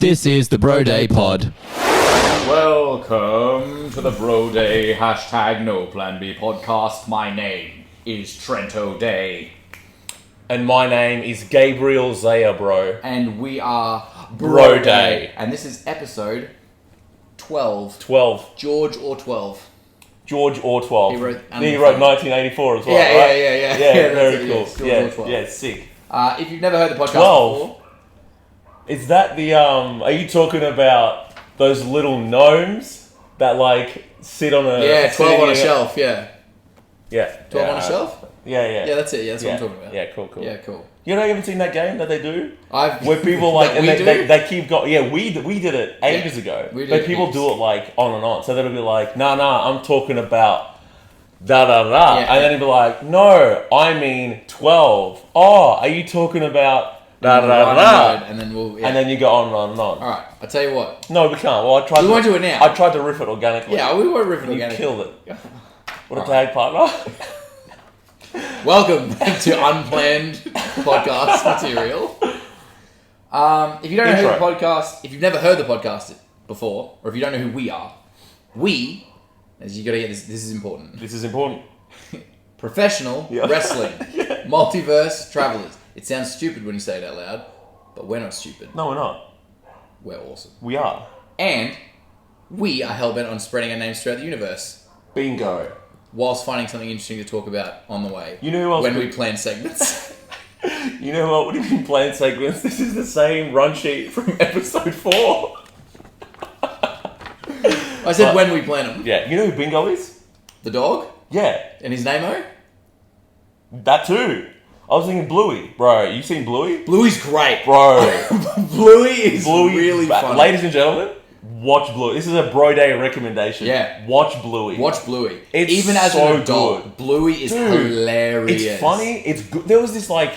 This is the BroDay Pod. Welcome to the BroDay #NoPlanB podcast. My name is Trent O'Day. And my name is Gabriel Zaya, bro. And we are BroDay. And this is episode 12. 12. George or 12. George or 12. He wrote 1984 as well, Yeah, right? yeah. Yeah, very cool. Yes, George or 12. Yeah, sick. If you've never heard the podcast 12. before... Is that the, are you talking about those little gnomes that, like, sit on a... Yeah, 12 on a sitting- shelf, yeah. Yeah. 12 yeah, on a shelf? Yeah. Yeah, that's it. Yeah, that's what I'm talking about. Yeah, cool. Yeah, cool. You know, you haven't seen that game that they do? I've... Where people, like, That and we they, do? they keep going... Yeah, we did it ages ago. we did But it people heaps. do it, like, on and on. So they'll be like, nah, I'm talking about... da-da-da. Yeah. And then he'll be like, no, I mean 12. Oh, are you talking about da-da-da? And then we'll... Yeah. And then you go on and on and on. Alright, I'll tell you what. No, we can't. Well, I tried We to... won't do it now. I tried to riff it organically. Yeah, we won't riff it You again. killed it. What a Alright. tag partner. Welcome to unplanned podcast material. If you don't know who the Intro. podcast, if you've never heard the podcast before, or if you don't know who we are, as you got to get this is important. This is important. Professional Yeah. wrestling, multiverse travelers. It sounds stupid when you say it out loud, but we're not stupid. No, we're not. We're awesome, We are. and we are hellbent on spreading our names throughout the universe, Bingo. whilst finding something interesting to talk about on the way. You know who else when we- we plan segments. You know what? What do you mean playing segments? This is the same run sheet from episode 4. I said when we plan them. Yeah. You know who Bingo is? The dog Yeah. and his name-o? That too. I was thinking Bluey. Bro, you seen Bluey? Bluey's great. Bro. Bluey is Bluey. really funny. Ladies and gentlemen, watch Bluey. This is a BroDay recommendation. Yeah. Watch Bluey. Watch Bluey. It's Even as so an adult, good. Bluey is Dude, hilarious. It's funny. It's good. There was this like,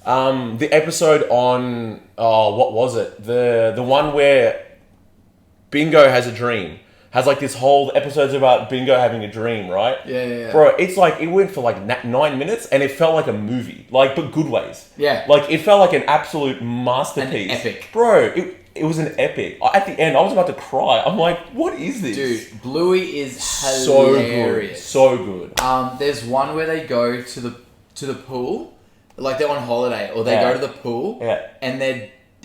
the episode on, what was it? The one where Bingo has a dream. Has like this whole episode's about Bingo having a dream, right? Yeah. Bro, it's like, it went for like 9 minutes and it felt like a movie. Like, but good ways. Yeah. Like, it felt like an absolute masterpiece. An epic. Bro, it was an epic. At the end, I was about to cry. I'm like, what is this? Dude, Bluey is So good. hilarious. So good. There's one where they go to the pool, like they're on holiday, or they Yeah. go to the pool, Yeah.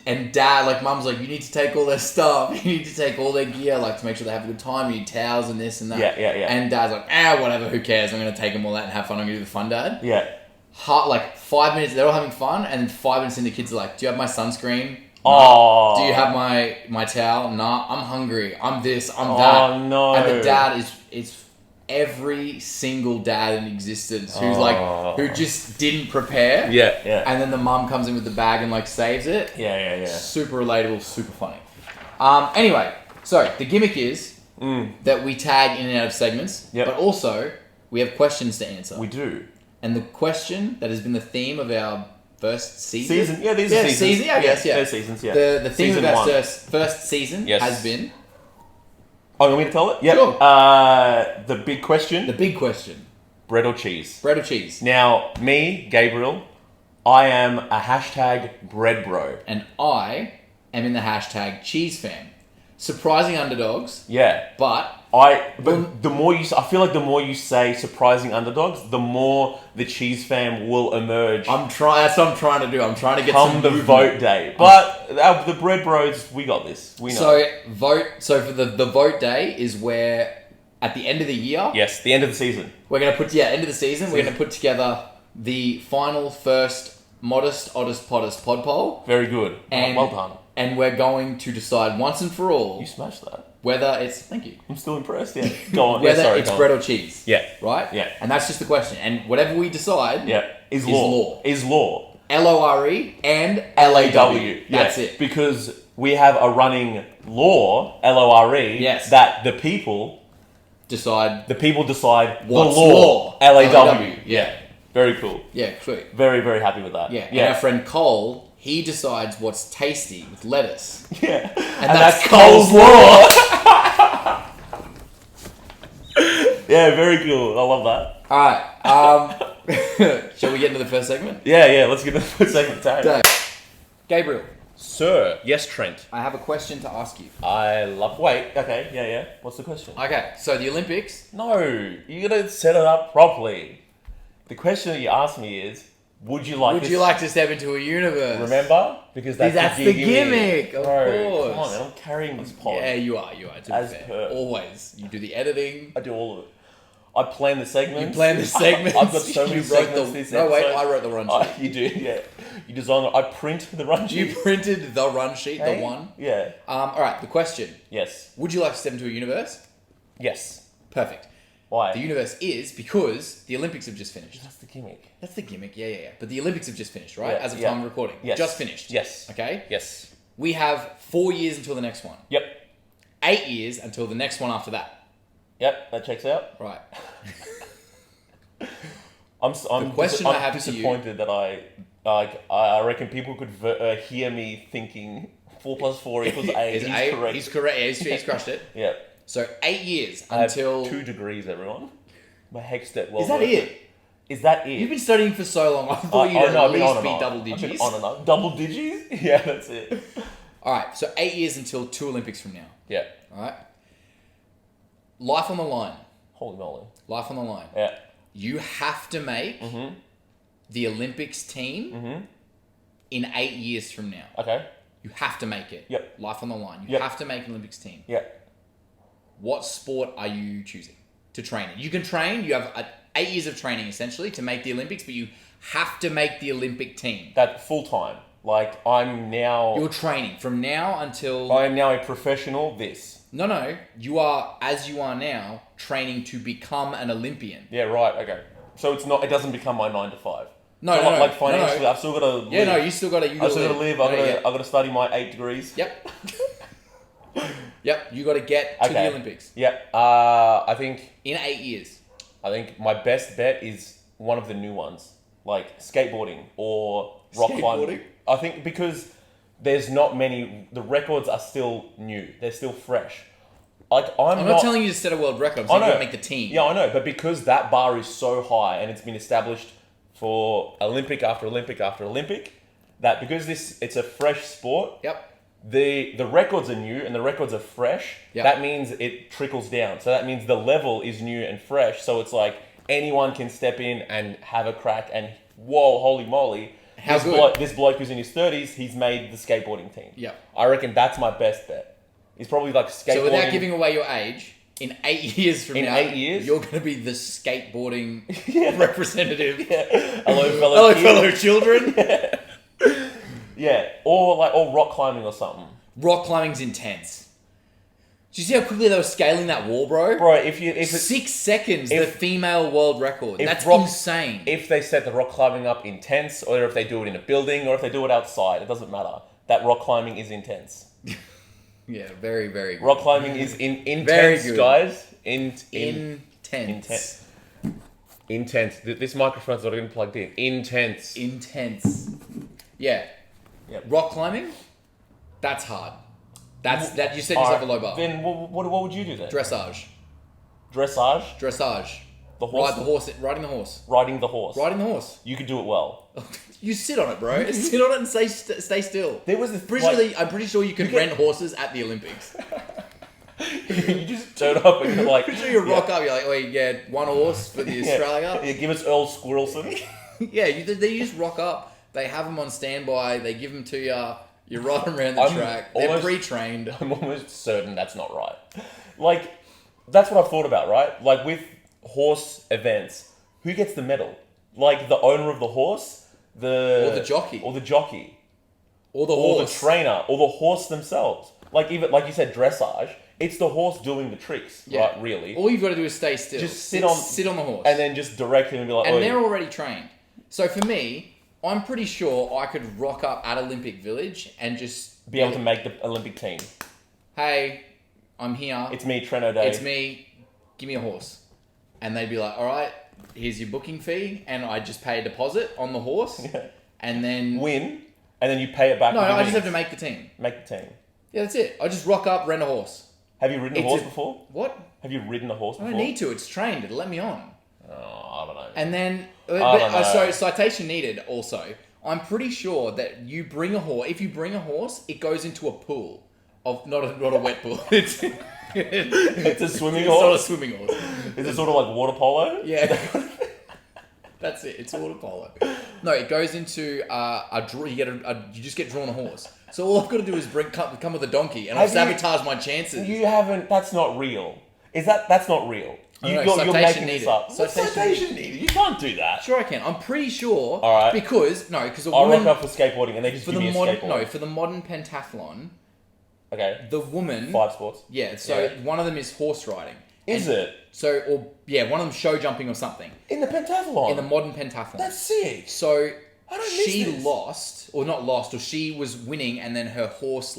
and dad, like mum's like, you need to take all their stuff, you need to take all their gear, like to make sure they have a good time, you need towels and this and that. Yeah. And dad's like, whatever, who cares, I'm going to take them all out and have fun, I'm going to do the fun dad. Yeah. Like 5 minutes, they're all having fun, and then 5 minutes in, the kids are like, do you have my sunscreen? Oh. Do you have my towel? Nah, I'm hungry. I'm this, I'm that. Oh, no. And the dad is every single dad in existence who's who just didn't prepare. Yeah. And then the mum comes in with the bag and like saves it. Yeah. Super relatable, super funny. Anyway, so the gimmick is that we tag in and out of segments, Yep. but also we have questions to answer. We do. And the question that has been the theme of our first season. Yeah, these are seasons. Season, I guess, yeah. They're seasons, yeah. The theme Season of our one. first season Yes. has been Oh, you want me to tell it? Yep. Sure. The big question, the big question: bread or cheese? bread or cheese? Now, me, Gabriel, I am a #bread bro. And I am in the hashtag cheese fam. Surprising underdogs, Yeah. but The more I feel like the more you say surprising underdogs, the more the cheese fam will emerge. that's what I'm trying to do. I'm trying to get Come some the movement. vote day. But the bread bros, we got this. We know. So for the vote day is where at the end of the year, Yes, the end of the season. we're gonna put end of the season, we're gonna put together the final first modest, oddest, poddest pod poll, Very good. and Well done. And we're going to decide once and for all You smashed that. whether it's thank you. I'm still impressed. Yeah. Go on. Whether yeah, sorry, it's go on. bread or cheese. Yeah. Right? Yeah. And that's just the question. And whatever we decide Yeah. Is Is law. law. Is law. LORE and LAW. LAW. That's Yeah, it. Because we have a running law, LORE, Yes. that the people Decide decide what's the law. LAW. Yeah. Very cool. Yeah, sweet. Very, very happy with that. Yeah. And our friend Cole, he decides what's tasty with lettuce. Yeah. And that's Cole's Cole's law. Yeah, very cool. I love that. Alright. Shall we get into the first segment? Yeah, let's get into the second tag. Dave. Gabriel, Sir. Yes, Trent. I have a question to ask you. Wait, okay, yeah. What's the question? Okay, so the Olympics. No, you gotta set it up properly. The question that you asked me is, would you like to step into a universe? Remember? Because that's the gimmick, of Bro, course. come on, man, I'm carrying this pod. Yeah, you are. To As be fair. per. Always. You do the editing. I do all of it. I plan the segments. You plan the segments. I've got so many You wrote segments this No, wait, episode. I wrote the run sheet. You do, yeah. You design it. I print the run sheet. You printed the run sheet, Hey? the one. Yeah. All right, the question. Yes. Would you like to step into a universe? Yes. Perfect. Why? The universe is because the Olympics have just finished. That's the gimmick. That's the gimmick, yeah. But the Olympics have just finished, right? Yeah, As of yeah. time of recording. Yes. Just finished. Yes. Okay? Yes. We have 4 years until the next one. Yep. 8 years until the next one after that. Yep, that checks out. Right. I'm question I have to you- disappointed that I reckon people could hear me thinking 4 plus 4 equals 8. Is He's 8? correct. He's correct. Yeah, he's crushed it. Yeah. So 8 years I have until... 2 degrees, everyone. My hex step. Well Is that worth it? Is that it? You've been studying for so long. I thought you'd at least be double I've been digits. on and on. Double digits? Yeah, that's it. All right, so 8 years until 2 Olympics from now. Yeah. All right? Life on the line. Holy moly. Life on the line. Yeah. You have to make the Olympics team in 8 years from now. Okay. You have to make it. Yep. Life on the line. You Yep. have to make an Olympics team. Yeah. What sport are you choosing to train in? You can train. You have 8 years of training, essentially, to make the Olympics, but you have to make the Olympic team. That full time. Like, I'm now... You're training from now until... I am now a professional this. No. You are, as you are now, training to become an Olympian. Yeah, right. Okay. So it's not... It doesn't become my 9 to 5. No, so no, like financially, no. I've still got to live. Yeah, no, you still got to... I've still got to live. I've got to study my 8 degrees. Yep. Yep, you got to get to the Olympics. Yep. I think In 8 years. my best bet is one of the new ones, like skateboarding or rock climbing. Skateboarding? I think because there's not many. The records are still new. They're still fresh. Like I'm not telling you to set a world record. I'm saying you got to make the team. Yeah, I know, but because that bar is so high and it's been established for Olympic after Olympic after Olympic, that because it's a fresh sport. Yep. The records are new and the records are fresh. Yep. That means it trickles down. So that means the level is new and fresh. So it's like anyone can step in and have a crack. And whoa, holy moly! How good? This bloke who's in his 30s, he's made the skateboarding team. Yep. I reckon that's my best bet. He's probably like skateboarding. So without giving away your age, in 8 years from now, 8 years? you're going to be the skateboarding representative. Hello, Hello, fellow children. Yeah, or rock climbing or something. Rock climbing's intense. Do you see how quickly they were scaling that wall, bro? Bro, if it's 6 seconds, the female world record. That's insane. If they set the rock climbing up intense, or if they do it in a building, or if they do it outside, it doesn't matter. That rock climbing is intense. Yeah, very, very good. Rock climbing is intense, Very good. guys. Intense. Intense. This microphone's not even plugged in. Intense. Intense. Yeah. Yep. Rock climbing, that's hard. That you set yourself a low bar. Then what would you do then? Dressage. Dressage? Dressage. The horse? Riding the horse. Riding the horse. Riding the horse. You could do it well. You sit on it, bro. Sit on it and stay still. There was this... I'm pretty sure you can rent horses at the Olympics. You just turn up and you're like... Pretty sure you rock up, you're like, oh, yeah, one horse for the Australia. Yeah, give us Earl Squirrelson. Yeah, they just rock up. They have them on standby. They give them to you. You ride them around the track. They're pre-trained. I'm almost certain that's not right. Like, that's what I've thought about, right? Like, with horse events, who gets the medal? Like, the owner of the horse? Or the jockey. Or the jockey. Or the Or horse. the trainer. Or the horse themselves. Like, even like you said, dressage. It's the horse doing the tricks, right? Really. All you've got to do is stay still. Just sit on the horse. And then just direct him and be like, and they're already trained. So for me, I'm pretty sure I could rock up at Olympic Village and just... be able to make the Olympic team. Hey, I'm here. It's me, Trent O'Day. It's me. Give me a horse. And they'd be like, all right, here's your booking fee. And I just pay a deposit on the horse. Yeah. And then... Win. And then you pay it back. No, with your I just have winnings. to make the team. Make the team. Yeah, that's it. I just rock up, rent a horse. Have you ridden a horse before? What? Have you ridden a horse I before? don't need to. It's trained. It'll let me on. Oh, I don't know. And then... don't know. So citation needed also. I'm pretty sure that you bring a horse. If you bring a horse, it goes into a pool of not a wet pool. It's a swimming It's not a horse? swimming horse. Is it sort of like water polo? Yeah. That's it. It's water polo. No, it goes into a draw. You just get drawn a horse. So all I've got to do is come with a donkey, and I'll sabotage my chances. You haven't. That's not real. That's not real. You're making this up. Citation needed. You can't do that. Sure, I can. I'm pretty sure. All right. Because a I woman. rock up for skateboarding, and they just give me a skateboard. For the modern pentathlon. Okay. The woman. 5 sports. Yeah. So one of them is horse riding. Is it? So one of them show jumping or something. In the pentathlon. In the modern pentathlon. That's sick. So I don't miss she this. lost, or not lost, or she was winning, and then her horse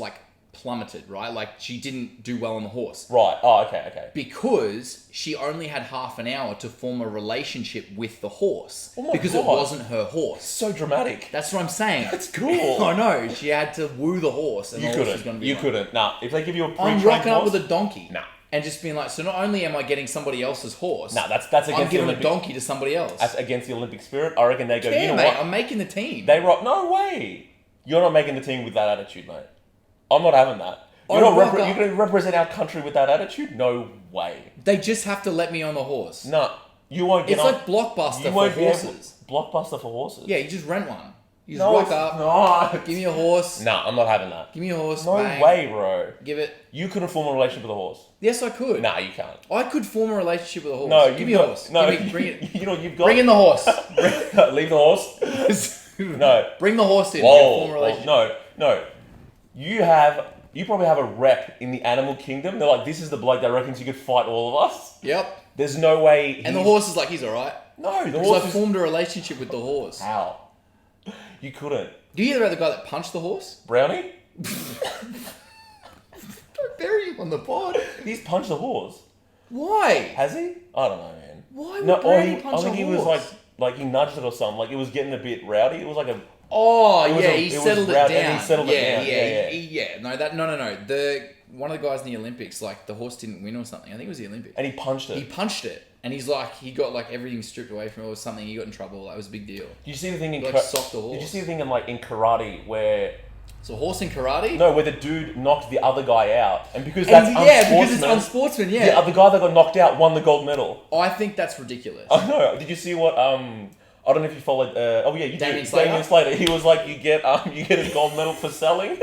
plummeted, right? Like she didn't do well on the horse. Right. Oh, okay. Because she only had half an hour to form a relationship with the horse. Oh my because God. it wasn't her horse. So dramatic. That's what I'm saying. That's cool. I know. She had to woo the horse, and You the horse was going to be couldn't. Nah. If they give you a I'm pre-trained rocking up horse, with a donkey. Nah. And just being like, so not only am I getting somebody else's horse, Nah, that's I'm against the giving a Olympic. donkey to somebody else. That's against the Olympic spirit. I reckon they go. Yeah, You know mate, what? I'm making the team. They rock. No way. You're not making the team with that attitude, mate. I'm not having that. You're rock not up. going to represent our country with that attitude? No way. They just have to let me on the horse. No, you won't get It's on. like Blockbuster You for won't be able- horses. Blockbuster for horses. Yeah, you just rent one. You just No, rock it's up. not. Give me a horse. Nah, I'm not having that. Give me a horse. No bang. way, bro. Give it. You couldn't form a relationship with a horse. Yes, I could. Nah, you can't. I could form a relationship with a horse. No, give you've me a got- horse. No, Bring it. You know what you've got. Bring in the horse. Leave the horse. No. Bring the horse in. We'll form a Whoa. relationship. No. You probably have a rep in the animal kingdom. They're like, this is the bloke that reckons you could fight all of us. Yep. There's no way. And the horse is like, he's alright. No, the Because horse I is. formed a relationship with the horse. How? You couldn't. Do you hear about the guy that punched the horse? Brownie? Don't bury him on the pod. He's punched the horse. Why? Has he? I don't know, man. Why would Brady punch I think a he horse? was like he nudged it or something. Like it was getting a bit rowdy. It was like a. Oh It was yeah, a- he it was settled it rowdy, down. and he settled it down. Yeah. No. The one of the guys in the Olympics, like the horse didn't win or something. I think it was the Olympics. And he punched it. He punched it, and he got like everything stripped away from it or something. He got in trouble. That was a big deal. Did you see the thing in Like socked the horse. Did you see the thing in karate where So horse in karate? where the dude knocked the other guy out, and because And that's because it's unsportsman. Yeah. the guy that got knocked out won the gold medal. I think that's ridiculous. I know. Did you see what I don't know if you followed. You Damien did. Slater? Damien Slater. He was like, you get a gold medal for selling.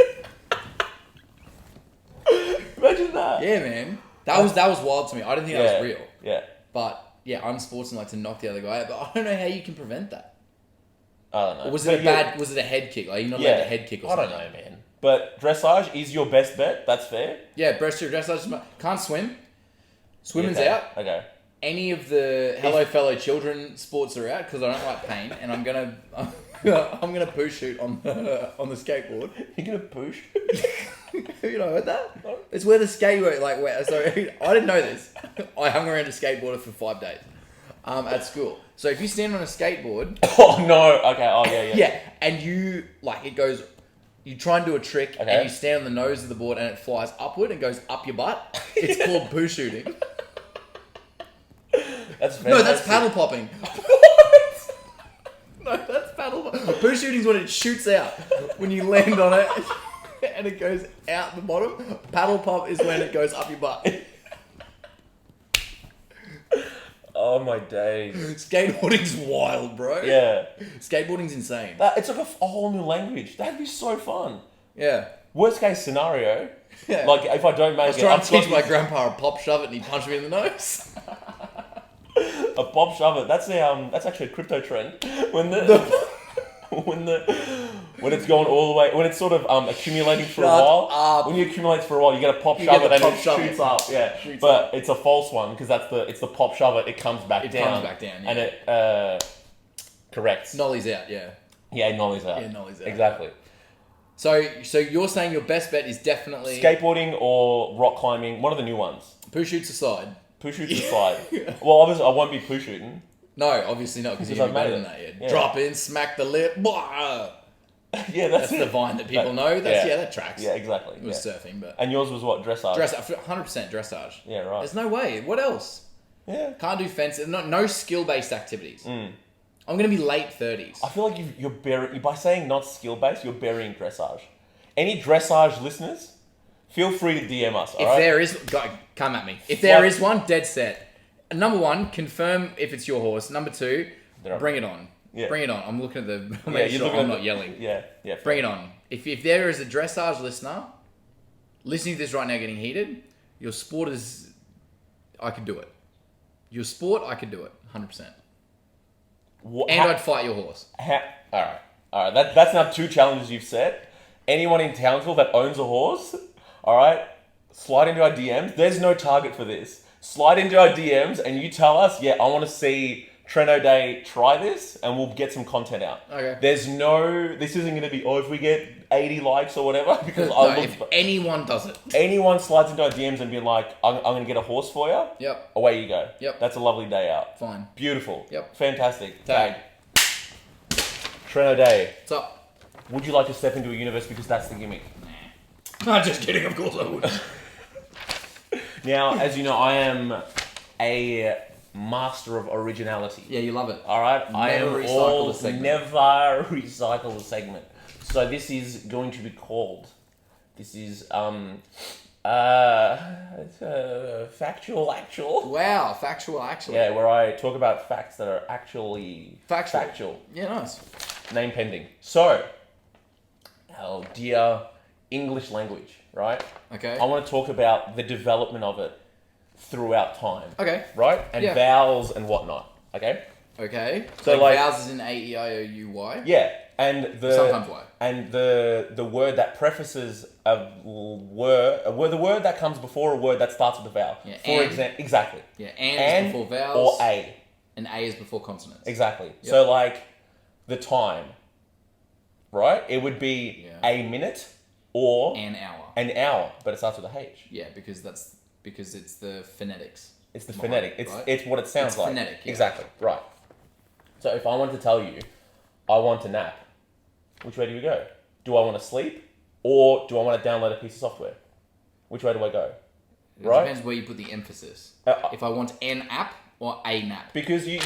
Imagine that. Yeah, man. That was wild to me. I didn't think that was real. Yeah. But yeah, unsportsman like to knock the other guy out. But I don't know how you can prevent that. I don't know. Or was But was it a head kick? Like you're not allowed to head kick or I something. don't know, man. But dressage is your best bet. That's fair. Yeah, dressage. Can't swim. Swimming's Okay. out. Okay. Any of the Hello Fellow Children sports are out because I don't like pain, and I'm gonna poo shoot on the skateboard. You're gonna push. You know heard that? No. It's where the skateboard so I didn't know this. I hung around a skateboarder for 5 days at school. So if you stand on a skateboard, Oh no. Okay. Oh yeah. yeah, and you it goes. You try and do a trick, Okay. and you stand on the nose of the board, and it flies upward and goes up your butt. It's called poo shooting. That's No, that's fantastic. paddle popping. No, that's paddle popping. Poo shooting's when it shoots out. When you land on it and it goes out the bottom. Paddle pop is when it goes up your butt. Oh my days. Skateboarding's wild, bro. Yeah. Skateboarding's insane. It's like a whole new language. That'd be so fun. Yeah. Worst case scenario, Yeah. like if I don't I make was it, trying I've to got teach my this- grandpa a pop shove it and he punched me in the nose. a pop shove it. That's that's actually a crypto trend. When when it's going all the way, when it's sort of accumulating for a Shut while. up. When you accumulate for a while, you get a pop You shove get it the and pop it shove shoots it. up. Yeah, Shoots but up. it's a false one because it's the pop shove it. It comes back down. comes back down, yeah. And it corrects. Nolly's out, yeah. Yeah, nollies out. Yeah, nollies out. Exactly. So you're saying your best bet is definitely Skateboarding or rock climbing, one of the new ones. poo shoots aside. Poo shoots aside. Well, obviously, I won't be poo shooting. No, obviously not because Because you're I've better made than it. that. Yeah. Yeah. Drop in, smack the lip. Blah. Yeah, That's the vine that people know. That's that tracks. Yeah, exactly. It was yeah. surfing, but And yours was what? Dressage? 100% dressage. Yeah, right. There's no way. What else? Yeah. Can't do fencing. No skill based activities. I'm going to be late 30s. I feel like you're burying, by saying not skill-based, you're burying dressage. Any dressage listeners, feel free to DM us, If there is... Come at me. If there is one, dead set. Number one, confirm if it's your horse. Number two, bring it on. Yeah. Bring it on. I'm looking at the... Make sure I'm not yelling. Yeah. Bring it on. If there is a dressage listener listening to this right now getting heated, your sport is... I could do it. Your sport, I could do it. 100%. I'd fight your horse. Alright. That's now 2 challenges you've set. Anyone in Townsville that owns a horse, alright, slide into our DMs. There's no target for this. Slide into our DMs and you tell us, I want to see Trent O'Day try this and we'll get some content out. Okay. This isn't going to be, if we get 80 likes or whatever. Because if anyone does it. Anyone slides into our DMs and be like, I'm going to get a horse for you. Yep. Away you go. Yep. That's a lovely day out. Fine. Beautiful. Yep. Fantastic. Tag. Trent O'Day. What's up? Would you like to step into a universe because that's the gimmick? I'm just kidding, of course I would. Now, as you know, I am a master of originality. Yeah, you love it. Alright? Never recycle a segment. So this is going to be called... This is, Factual Actual. Wow, Factual Actual. Yeah, where I talk about facts that are actually... Factual. Yeah, nice. Name pending. So, our dear English language, right? Okay. I want to talk about the development of it throughout time. Okay. Right? And vowels and whatnot. Okay? Okay. So vowels is in A-E-I-O-U-Y? Yeah. And sometimes Y. And the word that prefaces the word that comes before a word that starts with a vowel. Yeah. For example, exactly. Yeah, and is before vowels. Or A. And A is before consonants. Exactly. Yep. So like the time, right? It would be a minute or an hour. An hour, but it starts with a H. Yeah, because it's the phonetics. It's the phonetic. It's what it sounds like. Phonetic. Yeah. Exactly. Right. So if I want to tell you, I want to nap, which way do we go? Do I want to sleep, or do I want to download a piece of software? Which way do I go? It depends where you put the emphasis. If I want an app or a nap. Because you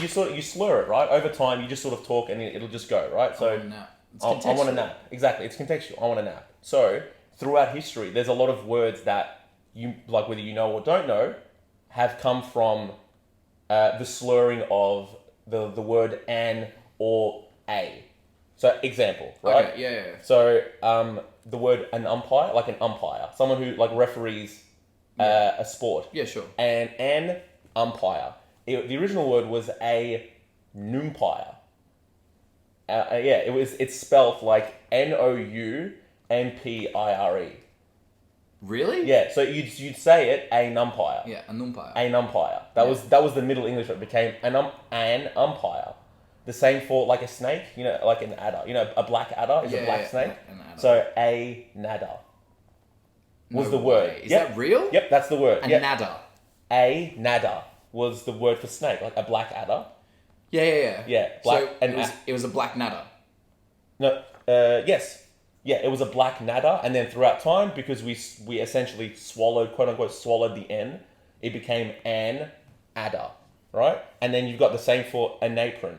slur it, right? Over time, you just sort of talk and it'll just go, right? So I want a nap. I want a nap. Exactly. It's contextual. I want a nap. So throughout history, there's a lot of words that you, like whether you know or don't know, have come from the slurring of the word an or a. So example, right? Okay, yeah. So the word an umpire, like an umpire, someone who like referees a sport. Yeah, sure. And an umpire. The original word was a numpire. It's spelt like Noupmpire. Really? Yeah, so you'd say it a numpire. Yeah, a numpire. A numpire. That was the Middle English. It became an umpire. The same for like a snake, like an adder. A black adder is a black snake. An adder. So a nadder was the word. Is that real? Yep, that's the word. A yep. nadder. A nadder was the word for snake, like a black adder. Yeah. Yeah, black. So it was a black nadder. No. Yes. Yeah, it was a black nadder, and then throughout time, because we essentially quote unquote swallowed the N, it became an adder, right? And then you've got the same for an apron.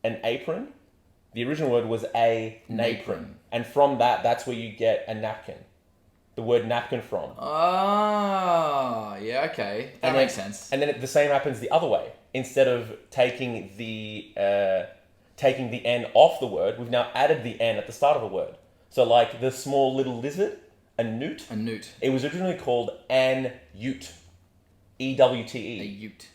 An apron, the original word was a napron. And from that's where you get a napkin. The word napkin from. Oh, yeah, okay. That makes sense. And then the same happens the other way. Instead of taking the N off the word, we've now added the N at the start of a word. So like the small little lizard, a newt. A newt. It was originally called an ute. E-W-T-E. A ute.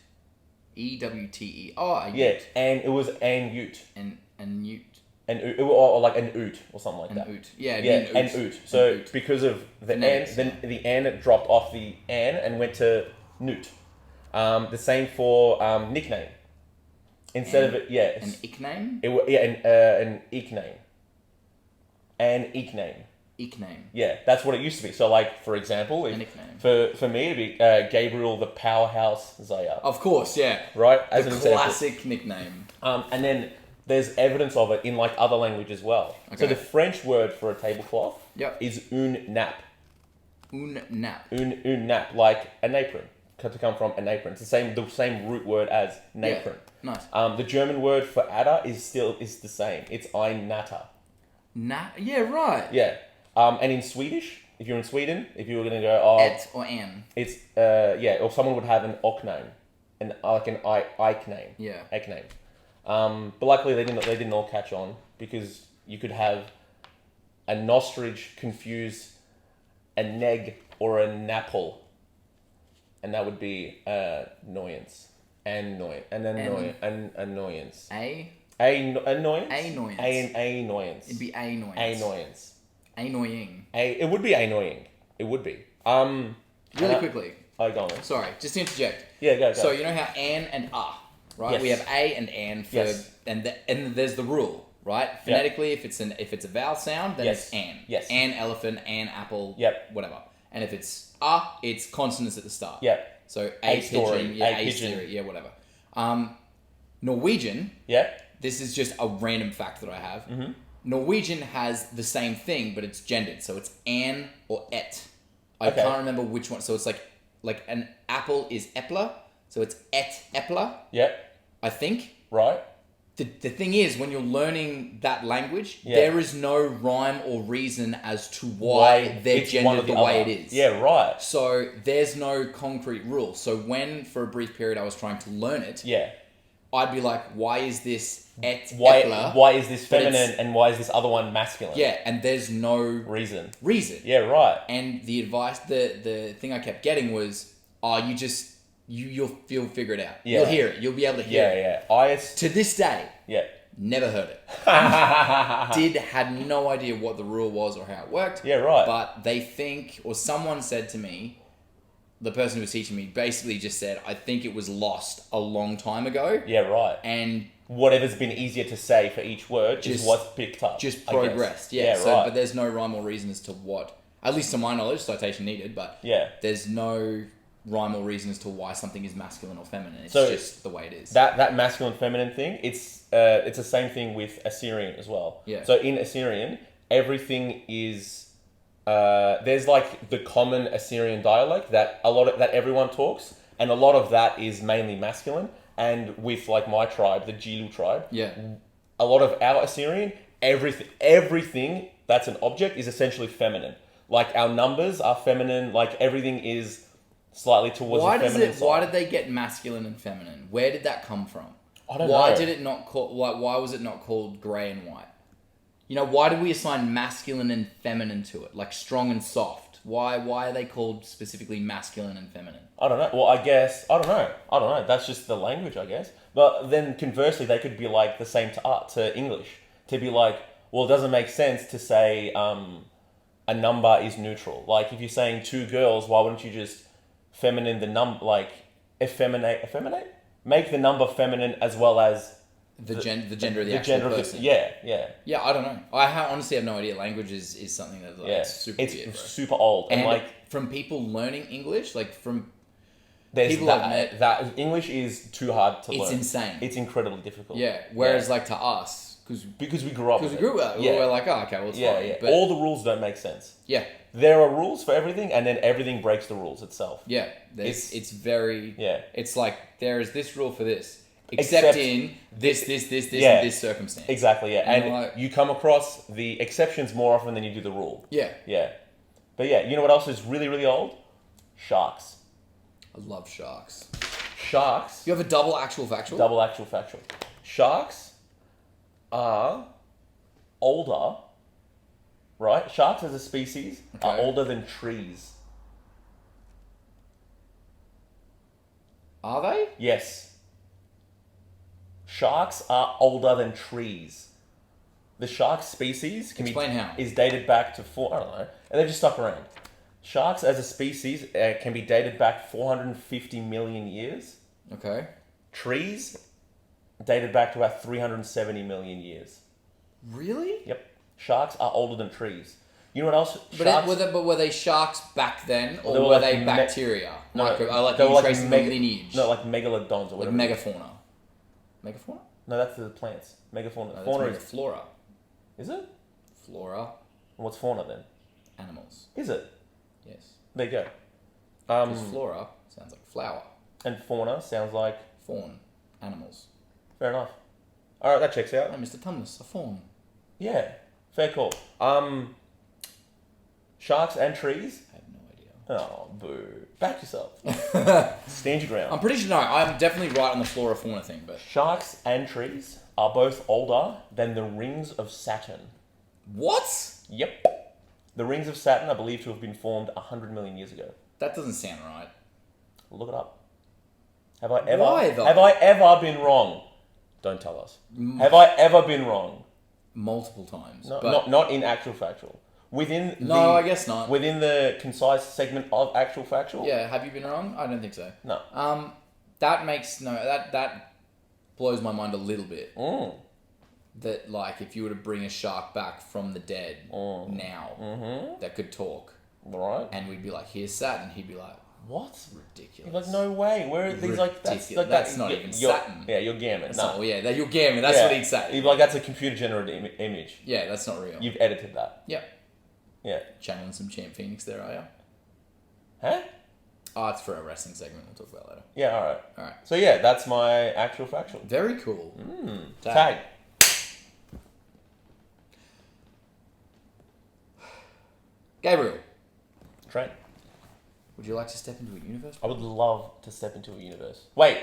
E-W-T-E. Oh, a ute. Yeah, and it was an ute. An newt. Or like an oot or something like that. An oot. Yeah, an oot. So because of the N, then the N dropped off the N and went to newt. The same for nickname. Instead of it, An ickname? An ickname. An ickname. Ickname. Yeah, that's what it used to be. So like, for example, a nickname. For me, it'd be Gabriel the Powerhouse Zaya. Of course, yeah. Right? As the an example. classic nickname. And then there's evidence of it in like other languages as well. Okay. So the French word for a tablecloth is une nappe. Une nappe. Une nappe, like an apron. to come from an apron. It's the same root word as napron. Yeah. Nice. The German word for adder is the same. It's ein Natter. Yeah, right. Yeah. And in Swedish, if you're in Sweden, if you were going to go, Et or an. it's or someone would have an och name, an Ike name. Yeah. Ek name. But luckily they didn't all catch on, because you could have a nostrich confuse a neg or a napple, and that would be annoyance. Annoyance. Annoyance. Annoyance. It'd be annoyance. Annoyance. Annoying. It would be annoying. It would be. Really quickly. Oh, go on. Sorry, just to interject. Yeah, go. So you know how an and right? Yes. We have a and an for, Yes. and there's the rule, right? Phonetically, if it's a vowel sound, then Yes. it's an. Yes. An elephant, an apple. Yep. Whatever. And if it's it's consonants at the start. Yep. So A a story, pigeon, yeah, a a pigeon. story, yeah, whatever. Norwegian. Yeah. This is just a random fact that I have. Mm-hmm. Norwegian has the same thing, but it's gendered. So it's an or et. I Okay. can't remember which one. So it's like an apple is epler. So it's et epler, Yep. I think. Right. The thing is, when you're learning that language, Yeah. there is no rhyme or reason as to why they're it's one gendered or the other. way it is. Yeah, right. So there's no concrete rule. So when, for a brief period, I was trying to learn it, Yeah. I'd be like, why is this et epler? Why is this but it's- feminine and why is this other one masculine? Yeah, and there's no Reason. reason. Yeah, right. And the advice, the thing I kept getting was, you'll figure it out. Yeah. You'll hear it. You'll be able to hear Yeah, it. yeah. To this day, Yeah. never heard it. Had no idea what the rule was or how it worked. Yeah, right. But they think, or someone said to me, the person who was teaching me basically just said, I think it was lost a long time ago. Yeah, right. And Whatever's been easier to say for each word is what's picked up. just I guess. progressed. Yeah. Yeah, So, right. but there's no rhyme or reason as to what, at least to my knowledge, citation needed, but Yeah. there's no rhyme or reason as to why something is masculine or feminine. It's So just the way it is. That masculine feminine thing, it's the same thing with Assyrian as well. Yeah. So in Assyrian, everything is there's like the common Assyrian dialect that everyone talks, and a lot of that is mainly masculine. And with like my tribe, the Jilu tribe, Yeah. a lot of our Assyrian, everything that's an object is essentially feminine. Like our numbers are feminine. Like everything is slightly towards the feminine side. Why did they get masculine and feminine? Where did that come from? I don't Why know. did it not call? Why was it not called grey and white? You know, why did we assign masculine and feminine to it? Like strong and soft. Why are they called specifically masculine and feminine? I don't know. Well, I guess I don't know. That's just the language, I guess. But then conversely, they could be like the same to English. To be like, well, it doesn't make sense to say a number is neutral. Like if you're saying two girls, why wouldn't you just feminine the number, like effeminate? Make the number feminine as well as The gender of the actual person. Yeah. I don't know. Honestly have no idea. Language is something that like, it's super weird, bro. super old. And like from people learning English, like from there's people I've met, that English is too hard to learn. it's insane. It's incredibly difficult. Yeah. Whereas like to us, because we grew up with it. we're like, oh, okay, well it's fine. Yeah. But All the rules don't make sense. yeah. There are rules for everything, and then everything breaks the rules itself. Yeah. It's very Yeah. It's like there is this rule for this. Except in this, Yeah. and this circumstance. Exactly, yeah. And And like- you come across the exceptions more often than you do the rule. Yeah. Yeah. But yeah, you know what else is really, really old? Sharks. I love sharks. Sharks, You have a double actual factual? double actual factual. Sharks are older, right? Sharks as a species are Okay. older than trees. Are they? Yes. Sharks are older than trees. The shark species Explain how. is dated back to I don't know, and they've just stuck around. Sharks as a species can be dated back 450 million years. Okay. Trees dated back to about 370 million years. Really? Yep. Sharks are older than trees. You know what else? But were they sharks back then, or They were were like they bacteria? No, like they were you tracing the lineage? No, like megalodons or like whatever. megafauna. Megafauna? No, that's the plants. Megafauna. No, Fauna that's is... flora. Is it? Flora. What's fauna then? Animals. Is it? Yes. There you go. Because flora sounds like flower. And fauna sounds like... Fawn. Animals. Fair enough. Alright, that checks out. Oh, Mr. Tumnus, a fawn. Yeah, fair call. Sharks and trees? I have no idea. Oh, boo. Back yourself. Stand your ground. I'm pretty sure, no, I'm definitely right on the flora fauna thing, but... Sharks and trees are both older than the rings of Saturn. What? Yep. The rings of Saturn are believed to have been formed 100 million years ago. That doesn't sound right. Look it up. Have I ever... Why, though? Have I ever been wrong? Don't tell us. Have I ever been wrong? Multiple times. No, but... not in actual factual. No, I guess not. Within the concise segment of actual factual? Yeah, have you been wrong? I don't think so. No. That blows my mind a little bit. Mm. That, like, if you were to bring a shark back from the dead now, that could talk, Right. and we'd be like, here's Saturn, he'd be like, What? ridiculous. You're like, no way. Where are these, like, that's Ridiculous. That's not even Saturn. Yeah, you're gammon. No, yeah, you're gammon. That's what he'd say. You'd be like, that's a computer-generated image. Yeah, that's not real. You've edited that. Yep. Yeah. Channeling some Champ Phoenix there, are you? Huh? Oh, it's for a wrestling segment we'll talk about later. Yeah, alright. Alright. So yeah, that's my actual factual. Very cool. Tag. Gabriel, Trent. would you like to step into a universe? I would love to step into a universe. Wait.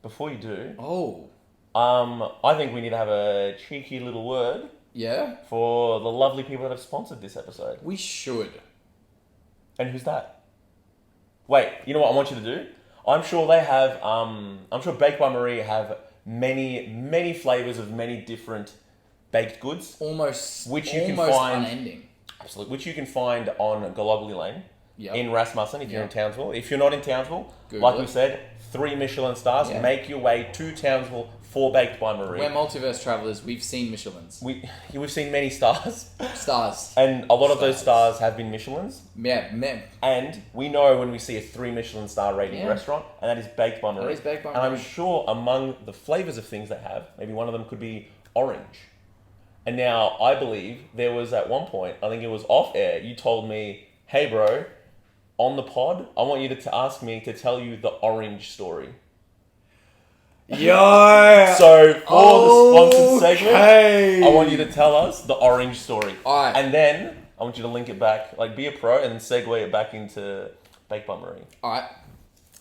Before you do, Oh. I think we need to have a cheeky little word Yeah? for the lovely people that have sponsored this episode. We should. And who's that? Wait, you know what I want you to do? I'm sure they have, I'm sure Baked by Marie have many flavors of many different baked goods. Almost Which you can almost find- unending. Absolutely. Which you can find on Gologly Lane Yep. in Rasmussen if you're in Yep. Townsville. If you're not in Townsville, Google like we it. said, 3 Michelin stars. Yeah. Make your way to Townsville for Baked by Marie. We're multiverse travelers. We've seen Michelins. We've seen many stars. Stars. And a lot of those stars have been Michelins. Yeah, man. And we know when we see a 3 Michelin star rating Yeah. restaurant, and that is Baked by Marie. is Baked by And I'm Marie. sure among the flavors of things they have, maybe one of them could be orange. And now, I believe there was at one point, I think it was off air, you told me, hey bro, on the pod, I want you to ask me to tell you the orange story. Yo! So, for the sponsored segment, Okay. I want you to tell us the orange story. Alright. And then, I want you to link it back, like be a pro, and then segue it back into Baked by Marie. Alright.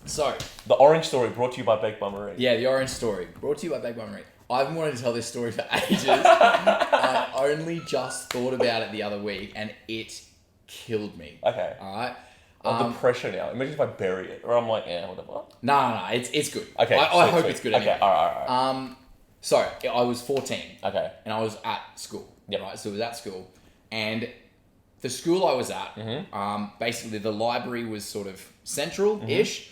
So, The orange story brought to you by Baked by Marie. yeah, the orange story. Brought to you by Baked by Marie. I've wanted to tell this story for ages. I only just thought about it the other week, and it killed me. Okay. Alright? The pressure now. Imagine if I bury it, or I'm like, yeah, whatever. No, it's good. Okay. I hope sweet. it's good Okay, anyway. alright. So, I was 14. Okay. And I was at school. Yep. Right, so I was at school. And the school I was at, basically the library was sort of central-ish.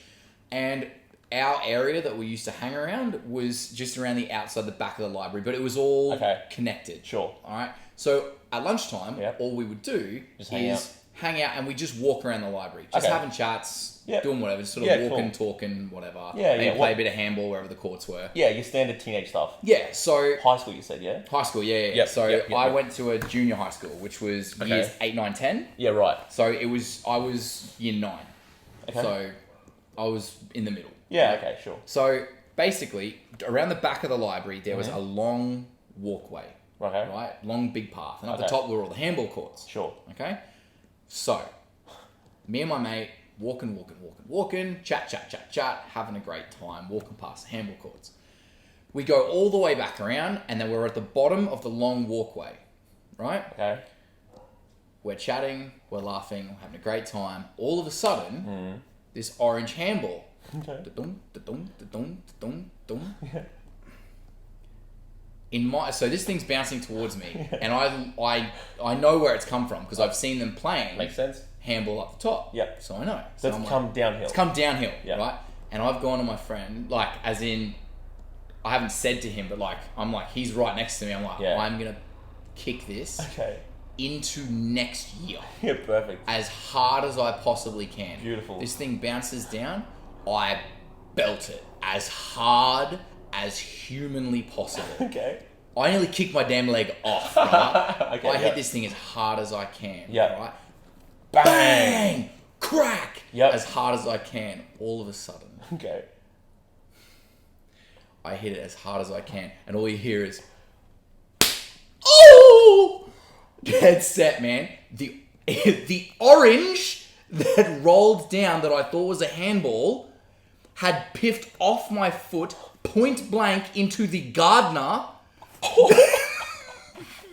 And our area that we used to hang around was just around the outside, the back of the library. But it was all connected. Sure. All right. So at lunchtime, Yep. all we would do Just is hang out and we just walk around the library. Just Okay. having chats, Yep. doing whatever. Just sort Yeah, of walking, cool. talking, whatever. Yeah, Maybe yeah, play what- a bit of handball wherever the courts were. Yeah, your standard teenage stuff. Yeah, so... High school, you said, yeah? High school, yeah. Yep, So yep, I yep. went to a junior high school, which was Okay. years 8, 9, 10. Yeah, right. So I was year 9. Okay. So I was in the middle. Yeah, okay, sure. So basically, around the back of the library, there was a long walkway, Okay. right? Long, big path. And up the Okay. top were all the handball courts. Sure. Okay? So, me and my mate, walking, chat, having a great time, walking past the handball courts. We go all the way back around, and then we're at the bottom of the long walkway, right? Okay. We're chatting, we're laughing, we're having a great time. All of a sudden, this orange handball. Okay. Da-dum, da-dum, da-dum, da-dum, dum. So this thing's bouncing towards me, and I know where it's come from because I've seen them playing Makes sense. handball up the top. Yep. So I know. So I'm it's like, come downhill. it's come downhill, Yeah. right? And I've gone to my friend, like, as in, I haven't said to him, but like, I'm like, he's right next to me. I'm like, Yeah. I'm gonna kick this Okay. into next year Yeah, perfect. as hard as I possibly can. Beautiful. This thing bounces down. I belt it as hard as humanly possible. Okay. I nearly kicked my damn leg off, right? Okay, I yeah. hit this thing as hard as I can. Yeah. Right? Bang! Bang! crack, Yep. as hard as I can. All of a sudden, Okay. I hit it as hard as I can, and all you hear is, oh! Dead set, man. The orange that rolled down that I thought was a handball had piffed off my foot point blank into the gardener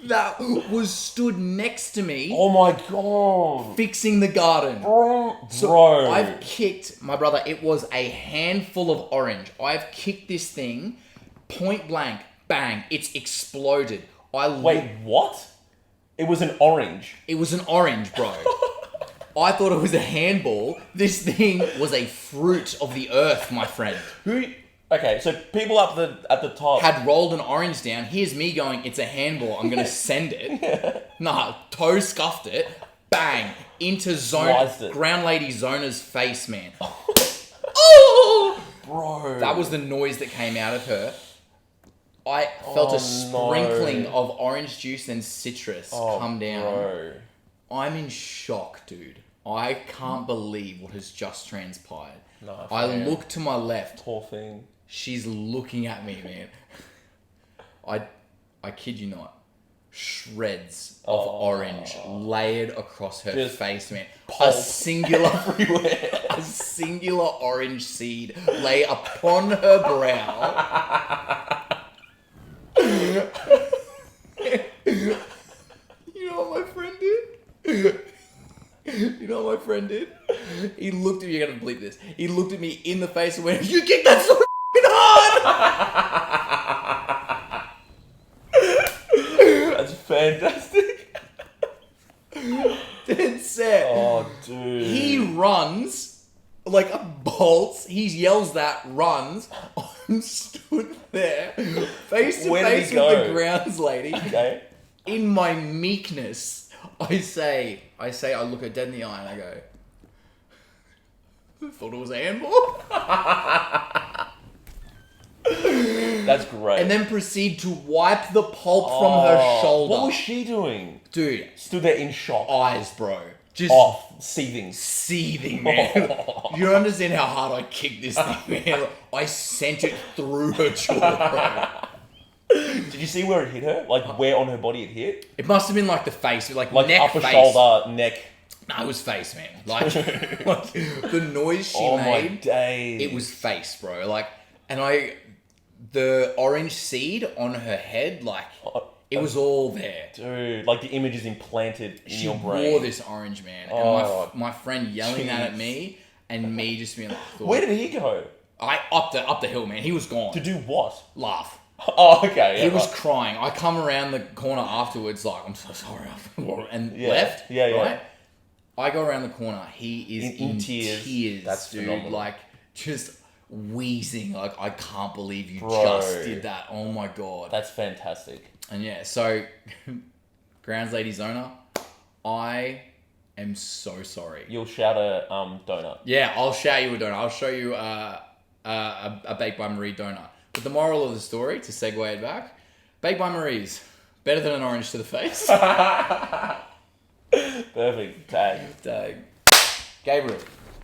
that was stood next to me Oh my god. fixing the garden. Bro. I've kicked, my brother, it was a handful of orange. I've kicked this thing point blank, bang, it's exploded. Wait, what? It was an orange. It was an orange, bro. I thought it was a handball. This thing was a fruit of the earth, my friend. Okay, so people at the top Had rolled an orange down. Here's me going, it's a handball. I'm going to send it. Nah, toe scuffed it. Bang. Into Sliced it. ground lady Zona's face, man. Oh! Bro. That was the noise that came out of her. I felt a sprinkling of orange juice and citrus come down. Bro. I'm in shock, dude. I can't believe what has just transpired. No, I fair. look to my left. Poor thing. She's looking at me, man. I kid you not. Shreds of orange layered across her Just face, man. pulp A singular everywhere. a singular orange seed lay upon her brow. You know what my friend did? You know what my friend did? He looked at me, you're gonna bleep this. He looked at me in the face and went, "You kicked that so hard!" That's fantastic. Dead set. Oh, dude. He runs like a bolt. He yells that, runs. I'm stood there, face to Where did face he with go? the grounds lady. Okay. In my meekness, I look her dead in the eye and I go, I thought it was a handball. That's great. And then proceed to wipe the pulp from her shoulder. What was she doing? Dude, Stood there in shock. eyes, bro. Just Seething. seething, man. You don't understand how hard I kicked this thing, man. I sent it through her jaw, bro. Did you see where it hit her? Like where on her body it hit? It must have been like the face, like neck, upper face. shoulder, neck. No, it was face, man. Like the noise she Oh my made. days. It was face, bro. Like, and the orange seed on her head, like, it was all there. Dude, like the image is implanted in She your brain. wore this orange, man. And Oh, my friend yelling that at jeez. me, and me just being like, Where did he go? up the hill, man. He was gone. To do what? Laugh. Oh, okay. He Yeah, was right. crying. I come around the corner afterwards, like, I'm so sorry, and Yeah. left. Yeah, yeah. Right? I go around the corner. He is in tears. That's dude. phenomenal. Like, just wheezing. Like, I can't believe you Bro. just did that. Oh my god. That's fantastic. And yeah, so Grounds Lady Zona, I am so sorry. You'll shout a donut. Yeah, I'll shout you a donut. I'll show you a Baked by Marie donut. But the moral of the story, to segue it back, Baked by Marie's better than an orange to the face. Perfect. Tag. Gabriel,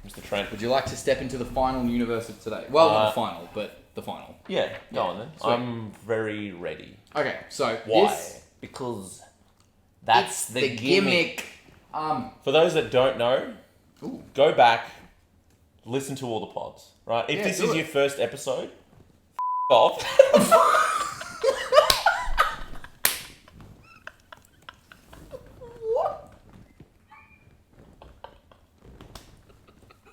Mr. Trent. would you like to step into the final universe of today? Well, not the final, but the final. Yeah, go on then. sweet. I'm very ready. Okay, so Why? this Because that's it's the gimmick. For those that don't know, Ooh. go back, listen to all the pods, right? If Yeah, this do is it. your first episode, off. What?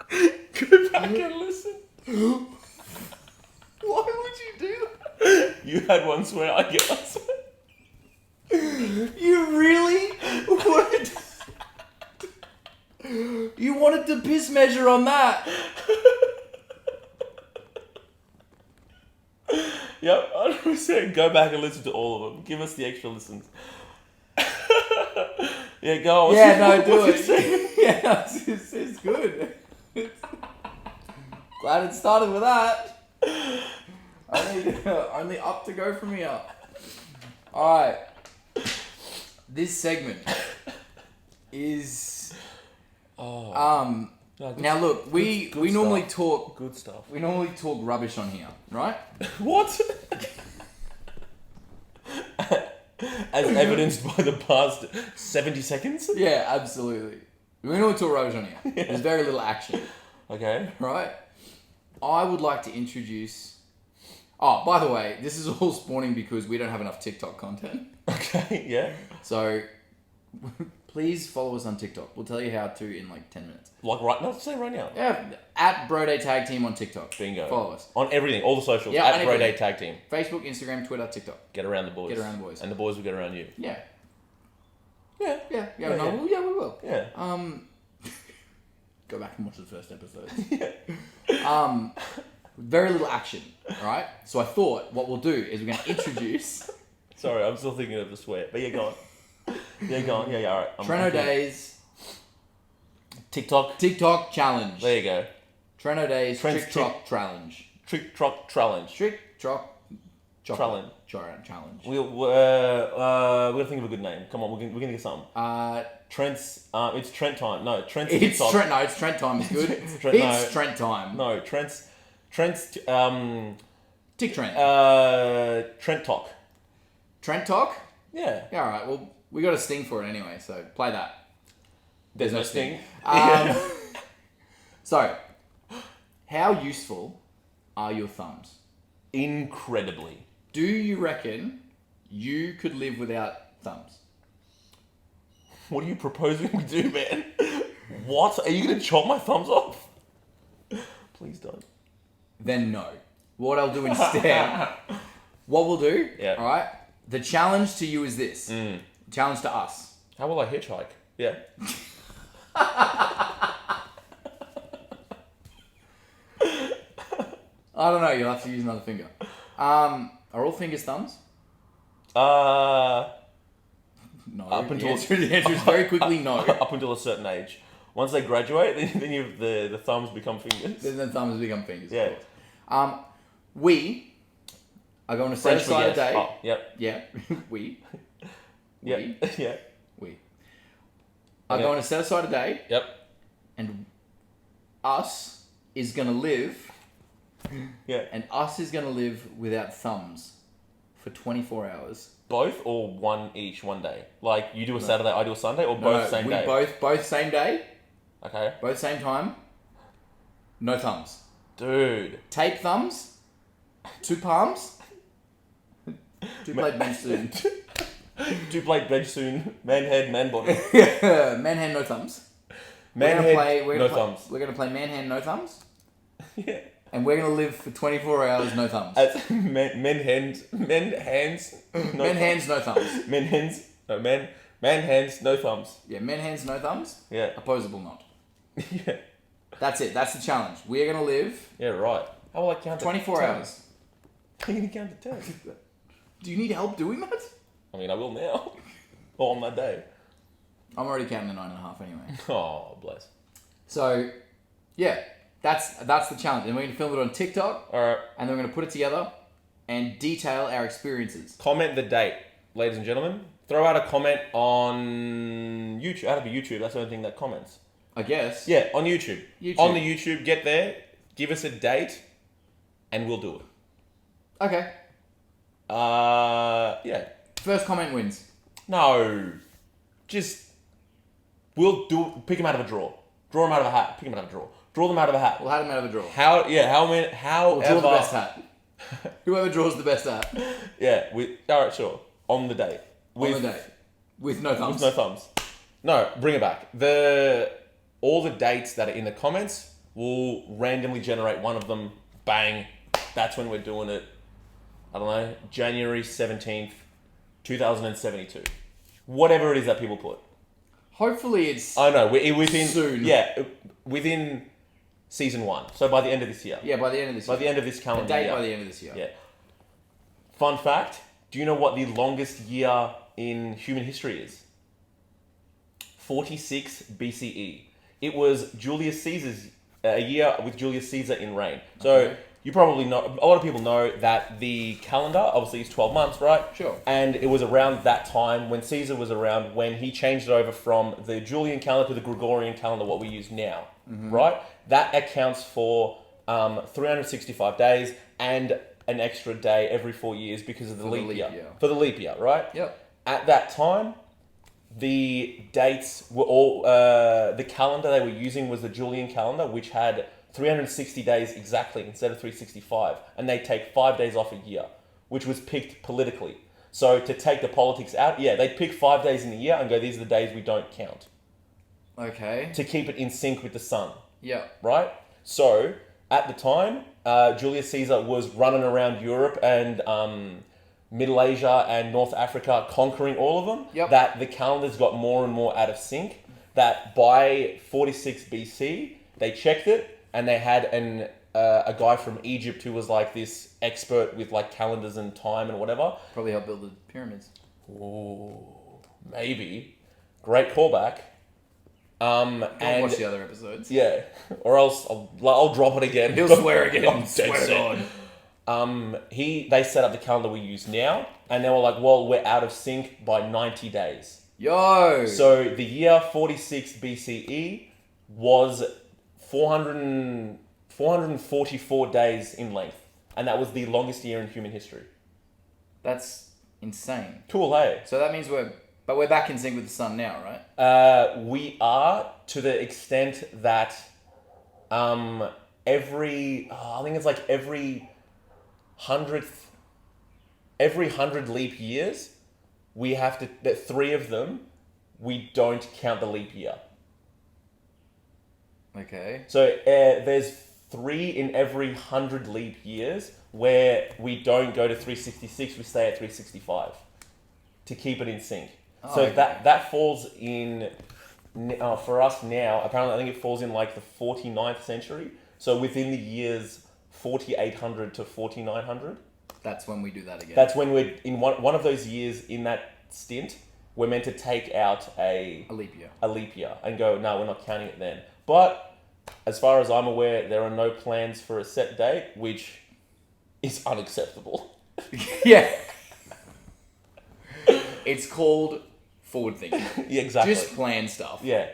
Go back and listen. Why would you do that? You had one swear, I get one swear. You really wanted You wanted to piss measure on that. Yep, 100%. Go back and listen to all of them. Give us the extra listens. Yeah, go on. Yeah, no, do What's your it. Yeah, no, it's good. Glad it started with that. Only up to go from here. Alright. This segment is No, good Now look, we good normally stuff. talk Good stuff. we normally talk rubbish on here, right? What? As evidenced by the past 70 seconds? Yeah, absolutely. We normally talk rubbish on here. There's very little action, Okay. right? I would like to introduce. Oh, by the way, this is all spawning because we don't have enough TikTok content. Okay, yeah. So, please follow us on TikTok. We'll tell you how to in like 10 minutes. Like right now, say right now. Yeah, at BroDay Tag Team on TikTok. Bingo. Follow us. On everything, all the socials. Yeah, at on everything. BroDay Tag Team. Facebook, Instagram, Twitter, TikTok. Get around the boys. Get around the boys. And the boys will get around you. Yeah. Yeah. Yeah, Yeah, no, yeah. well, yeah, we will. Yeah. Go back and watch the first episode. Very little action, right? So I thought what we'll do is we're going to introduce Sorry, I'm still thinking of the swear. But yeah, go on. Yeah, go on. Yeah, alright. Trent O'Day's TikTok. TikTok challenge. There you go. Trent O'Day's Trent's Trick Trock challenge. Trick Trock Challenge. Trick Trock Challenge. Challenge. We'll think of a good name. Come on, we're gonna get something. Trent's. It's Trent time. No, Trent's It's TikTok. Trent. No, it's Trent time. Is good. It's Trent- Trent time. No, Trent's. Tick Trent. Trent Talk. Trent talk. Yeah. Yeah. All right. Well, we got a sting for it anyway, so play that. There's no sting. So, how useful are your thumbs? Incredibly. Do you reckon you could live without thumbs? What are you proposing we do, man? What? Are you gonna chop my thumbs off? Please don't. Then no. What I'll do instead, what we'll do, Yeah. all right? The challenge to you is this. Challenge to us. How will I hitchhike? Yeah. I don't know. You'll have to use another finger. Are all fingers thumbs? Uh, No. Up until- the answer is very quickly no. up until a certain age. Once they graduate, then the thumbs become fingers. Then the thumbs become fingers. Yeah. Of course. We are going to set French for aside a yes. day. Oh, yep. Yeah. we. Yep. We. Yeah. We. Are Yep. going to set aside a day, Yep. and us is going to live, Yeah. and us is going to live without thumbs for 24 hours. Both or one each, one day? Like, you do a Saturday, I do a Sunday, or both same we day? both same day, Okay. both same time. No thumbs. Dude. Tape thumbs. 2 palms. 2 plate bench soon. 2 plate bench soon. Man head, man body. Man hand, no thumbs. Man head, no thumbs. We're gonna play man hand, no thumbs, Yeah. and we're gonna live for 24 hours, no thumbs. As men hands, no Man hands, no thumbs. Men hands, no man hands, no thumbs. Yeah, man hands, no thumbs. Yeah. Opposable not. Yeah. That's it. That's the challenge. We're gonna live Yeah, right. How will I count to 24 10? hours. How are you going to count to 10? Do you need help doing that? I mean, I will now. Or on that day. I'm already counting the 9.5 anyway. Oh, bless. So, yeah, that's the challenge, and we're gonna film it on TikTok, Alright. and then we're gonna put it together and detail our experiences. Comment the date, ladies and gentlemen. Throw out a comment on YouTube. It had to be YouTube. That's the only thing that comments. I guess. Yeah, on YouTube. YouTube. On the YouTube, get there, give us a date, and we'll do it. Okay. Yeah. First comment wins. No. Just, pick them out of a draw. Draw them out of a hat. Pick them out of a draw. Draw them out of a hat. We'll have them out of a draw. However. We'll draw the best hat. Whoever draws the best hat Yeah, alright, sure. On the day. on the day. With no thumbs. With no thumbs. No, bring it back. All the dates that are in the comments, we'll randomly generate one of them. Bang. That's when we're doing it. I don't know, January 17th, 2072. Whatever it is that people put. Hopefully it's... I know, within... Soon. Yeah, within season 1. So by the end of this year. Yeah, by the end of this year. By the end of this A calendar date year. by the end of this year. Yeah. Fun fact, do you know what the longest year in human history is? 46 BCE. It was Julius Caesar's, a year with Julius Caesar in reign. So Okay. you probably know, a lot of people know that the calendar obviously is 12 months, right? Sure. And it was around that time when Caesar was around when he changed it over from the Julian calendar to the Gregorian calendar, what we use now. right? That accounts for 365 days and an extra day every 4 years because of the leap year. For the leap year, right? Yep. At that time, the dates were all... the calendar they were using was the Julian calendar, which had 360 days exactly instead of 365. And they take 5 days off a year, which was picked politically. So to take the politics out, they'd pick 5 days in the year and go, these are the days we don't count. Okay. To keep it in sync with the sun. Yeah. Right? So, at the time, Julius Caesar was running around Europe and Middle Asia and North Africa, conquering all of them. Yep. That the calendars got more and more out of sync. That by 46 BC, they checked it and they had a guy from Egypt who was like this expert with like calendars and time and whatever. Probably helped build the pyramids. Ooh, maybe. Great callback. And watch the other episodes. Yeah, or else I'll drop it again. He'll swear again. I'm dead Swear to set. God. They set up the calendar we use now, and they were like, well, we're out of sync by 90 days. Yo! So the year 46 BCE was 444 days in length, and that was the longest year in human history. That's insane. Cool, hey? So that means we're back in sync with the sun now, right? We are, to the extent that I think it's like every 100 leap years, we have to, that 3 of them, we don't count the leap year. Okay. So there's 3 in every 100 leap years where we don't go to 366, we stay at 365 to keep it in sync. So okay. that falls in, for us now, apparently I think it falls in like the 49th century. So within the years 4800 to 4900. That's when we do that again. That's when we're, in one of those years in that stint, we're meant to take out a leap year. And go, no, we're not counting it then. But as far as I'm aware, there are no plans for a set date, which is unacceptable. Yeah. It's called forward thinking. Yeah, exactly. Just plan stuff. Yeah.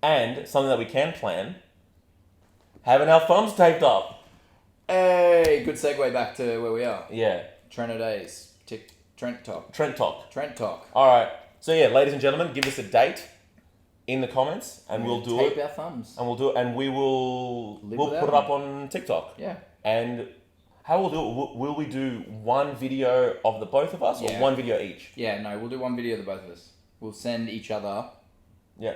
And something that we can plan, having our thumbs taped up. Hey, good segue back to where we are. Yeah. Trent O'Day's Trent Talk. Trent Talk. All right. So yeah, ladies and gentlemen, give us a date in the comments and we'll do it. Tape our thumbs. And we'll do it and we'll put it up on TikTok. Yeah. And how we'll do it, will we do one video of the both of us or one video each? Yeah, no, we'll do one video of the both of us. We'll send each other. Yeah.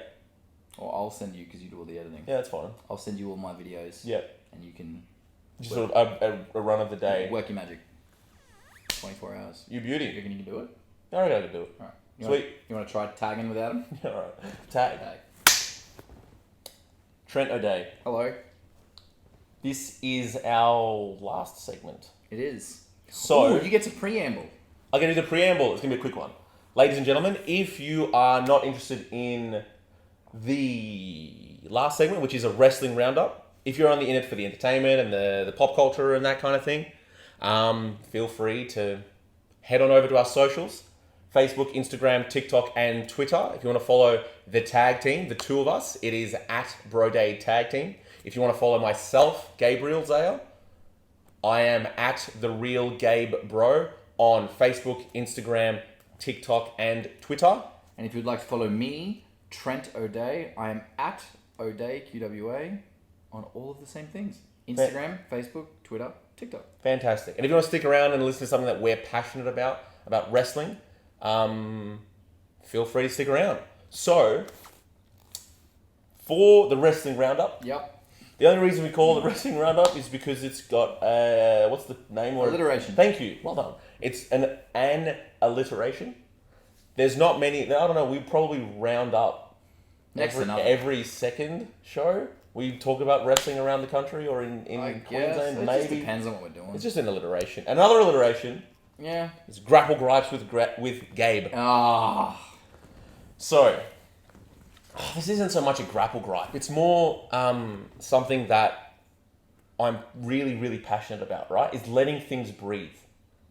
Or I'll send you because you do all the editing. Yeah, that's fine. I'll send you all my videos. Yeah. And you can... Just sort of a run of the day. Work your magic. 24 hours. You beauty. You reckon you can do it? I reckon I can do it. Alright. Sweet. You want to try tagging without him? Yeah, alright. Tag. Trent O'Day. Hello. This is our last segment. It is. So... Ooh, you get to preamble. I'm going to do the preamble. It's going to be a quick one. Ladies and gentlemen, if you are not interested in the last segment, which is a wrestling roundup, if you're only in it for the entertainment and the pop culture and that kind of thing, feel free to head on over to our socials. Facebook, Instagram, TikTok, and Twitter. If you want to follow the tag team, the 2 of us, it is at BroDay Tag Team. If you want to follow myself, Gabriel Zaya, I am at The Real Gabe Bro on Facebook, Instagram, TikTok, and Twitter. And if you'd like to follow me, Trent O'Day, I am at O'Day, QWA, on all of the same things. Instagram, Facebook, Twitter, TikTok. Fantastic. And if you want to stick around and listen to something that we're passionate about wrestling, feel free to stick around. So, for the wrestling roundup, yep. The only reason we call it the wrestling roundup is because it's got what's the name? Alliteration. Thank you. Well done. It's an alliteration. There's not many. I don't know. We probably round up every second show. We talk about wrestling around the country or in Queensland. It maybe just depends on what we're doing. It's just an alliteration. Another alliteration. Yeah. Is grapple gripes with Gabe. Ah. So. This isn't so much a grapple gripe. It's more something that I'm really, really passionate about, right? Is letting things breathe.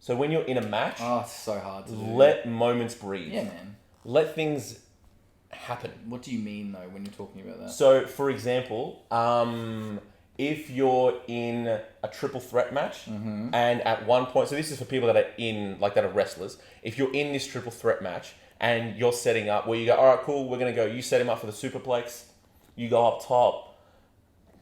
So when you're in a match... Oh, it's so hard to do. Let moments breathe. Yeah, man. Let things happen. What do you mean though when you're talking about that? So, for example, if you're in a triple threat match, and at one point, so this is for people that are that are wrestlers. If you're in this triple threat match and you're setting up where you go, all right, cool, we're gonna go. You set him up for the superplex. You go up top,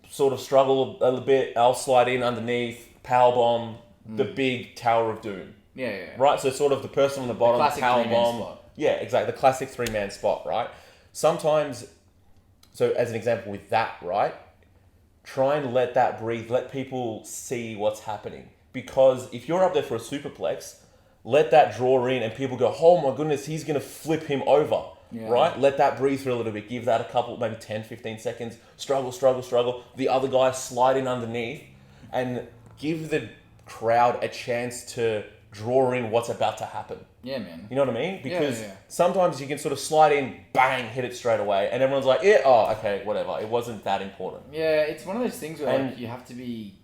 sort of struggle a little bit. I'll slide in underneath, powerbomb, the big Tower of Doom. Yeah. Right. So sort of the person on the bottom, classic powerbomb. three-man spot. Yeah, exactly. The classic 3-man spot, right? Sometimes, so as an example with that, right? Try and let that breathe. Let people see what's happening. Because if you're up there for a superplex, let that draw in and people go, oh my goodness, he's going to flip him over, right? Let that breathe for a little bit. Give that a couple, maybe 10, 15 seconds. Struggle. The other guy slide in underneath and give the crowd a chance to draw in what's about to happen. Yeah, man. You know what I mean? Because Yeah. sometimes you can sort of slide in, bang, hit it straight away, and everyone's like, yeah, oh, okay, whatever. It wasn't that important. Yeah, it's one of those things where And- like, you have to be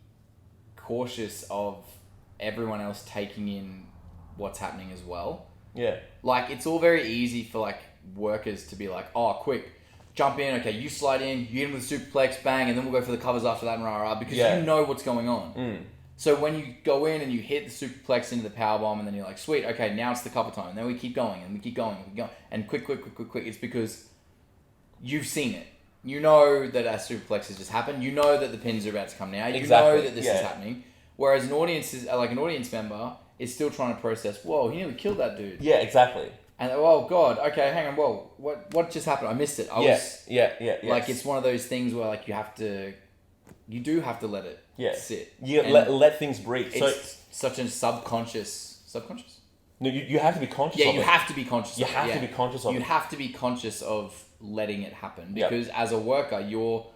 cautious of everyone else taking in what's happening as well. Yeah. Like, it's all very easy for like workers to be like, oh, quick, jump in, okay, you slide in, you hit him with a superplex, bang, and then we'll go for the covers after that and rah-rah, because you know what's going on. So when you go in and you hit the superplex into the powerbomb, and then you're like, sweet, okay, now it's the cover time. And then we keep going, and we keep going, and we keep going. And quick. It's because you've seen it. You know that a superplex has just happened. You know that the pins are about to come now. You know that this is happening. Whereas an audience member is still trying to process, whoa, he nearly killed that dude. Yeah, exactly. And, oh, God, okay, hang on, whoa, what just happened? I missed it. Yeah. Like, it's one of those things where, like, you do have to let it sit. You And let things breathe. So it's such a subconscious? no, you have to be conscious of it. You have to be conscious You of it. have to be conscious of it. You have to be conscious of letting it happen. Because as a worker, you're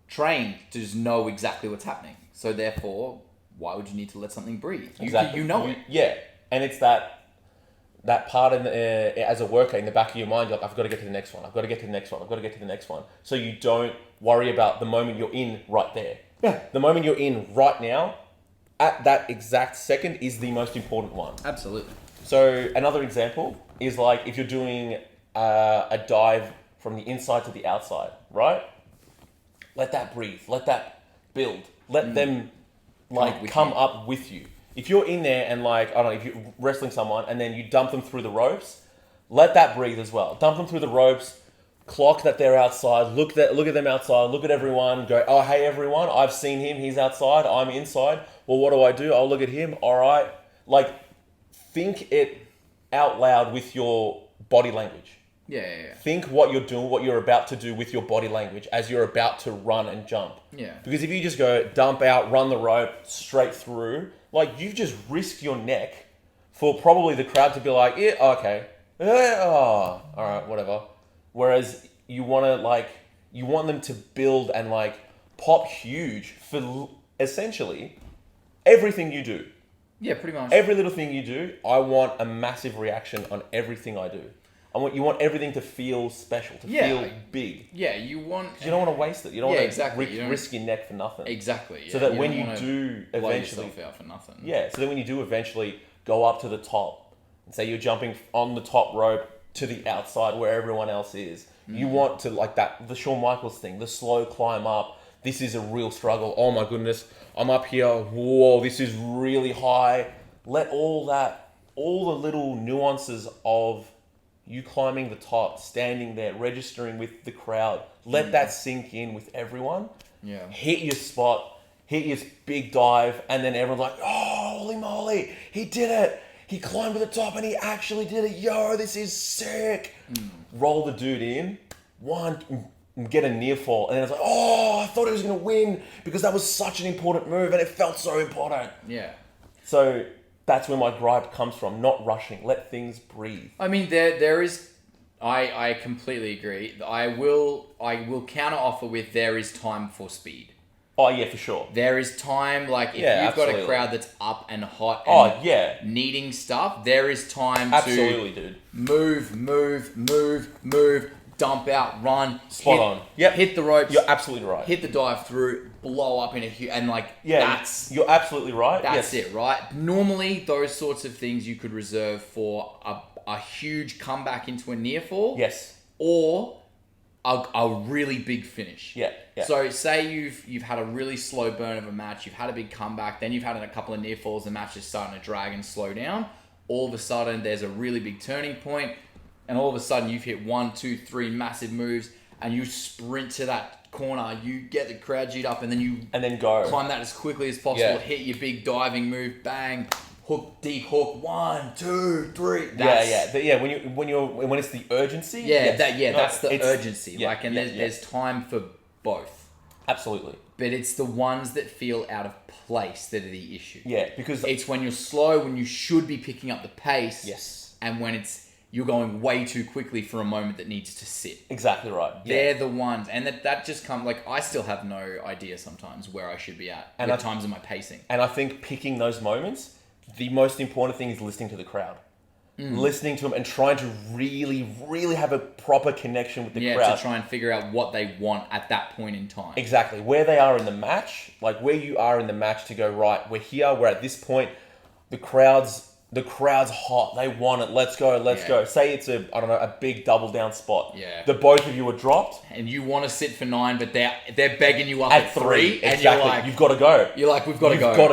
trained to just know exactly what's happening. So therefore, why would you need to let something breathe? Exactly. You know it. Yeah. And it's that part as a worker in the back of your mind, you're like, I've got to get to the next one. I've got to get to the next one. I've got to get to the next one. So you don't worry about the moment you're in right there. Yeah. The moment you're in right now, at that exact second, is the most important one. Absolutely. So another example is like if you're doing a dive from the inside to the outside, right? Let that breathe. Let that build. Let them come up with you. If you're in there and like, I don't know, if you're wrestling someone and then you dump them through the ropes, let that breathe as well. Dump them through the ropes, clock that they're outside, look at them outside, look at everyone, go, oh, hey, everyone, I've seen him, he's outside, I'm inside. Well, what do? I'll look at him, all right. Like, think it out loud with your body language. Yeah. Think what you're doing, what you're about to do with your body language as you're about to run and jump. Yeah. Because if you just go dump out, run the rope straight through, like you've just risked your neck for probably the crowd to be like, yeah, okay, all right, whatever. Whereas you want them to build and like pop huge for essentially everything you do. Yeah, pretty much. Every little thing you do, I want a massive reaction on everything I do. You want everything to feel special, to feel big. Yeah, you don't want to waste it. You don't want to risk your neck for nothing. Exactly. Yeah. So that when don't you wanna do blow eventually, yourself out for nothing. yeah. So that when you do eventually go up to the top, and say you're jumping on the top rope to the outside where everyone else is, you want to like that the Shawn Michaels thing, the slow climb up. This is a real struggle. Oh my goodness, I'm up here. Whoa, this is really high. Let all the little nuances of you climbing the top, standing there, registering with the crowd. Let that sink in with everyone. Yeah. Hit your spot, hit your big dive, and then everyone's like, oh, holy moly, he did it. He climbed to the top and he actually did it. Yo, this is sick. Roll the dude in, get a near fall, and then it's like, oh, I thought he was going to win because that was such an important move and it felt so important. Yeah. So that's where my gripe comes from, not rushing. Let things breathe. I mean, there is. I completely agree. I will counter offer with there is time for speed. Oh yeah, for sure. There is time, like if you've got a crowd that's up and hot and needing stuff, there is time to move, dump out, run, Spot on. Yep. Hit the ropes. You're absolutely right. Hit the dive through, blow up in a huge, and like you're absolutely right. That's it, right? Normally, those sorts of things you could reserve for a huge comeback into a near fall. Yes. or a really big finish. Yeah. So say you've had a really slow burn of a match, you've had a big comeback, then you've had a couple of near falls, the match is starting to drag and slow down. All of a sudden, there's a really big turning point, and all of a sudden you've hit 1, 2, 3 massive moves, and you sprint to that corner, you get the crowd G'd up, and then go climb that as quickly as possible, hit your big diving move, bang, hook, deep hook, 1, 2, 3. When it's the urgency. That's the urgency. There's time for both. Absolutely. But it's the ones that feel out of place that are the issue. Yeah, because it's when you're slow, when you should be picking up the pace. Yes. And when you're going way too quickly for a moment that needs to sit. Exactly right. They're the ones. And that just comes, I still have no idea sometimes where I should be at times of my pacing. And I think picking those moments, the most important thing is listening to the crowd. Listening to them and trying to really, really have a proper connection with the crowd. To try and figure out what they want at that point in time. Exactly. Where they are in the match, where you are in the match to go, right, we're here, we're at this point, the crowd's hot, they want it, let's go. Say it's a big double down spot. Yeah. The both of you are dropped. And you want to sit for 9, but they're begging you up at 3. And exactly. you're you've got to go. You're like, we've got to go. We've got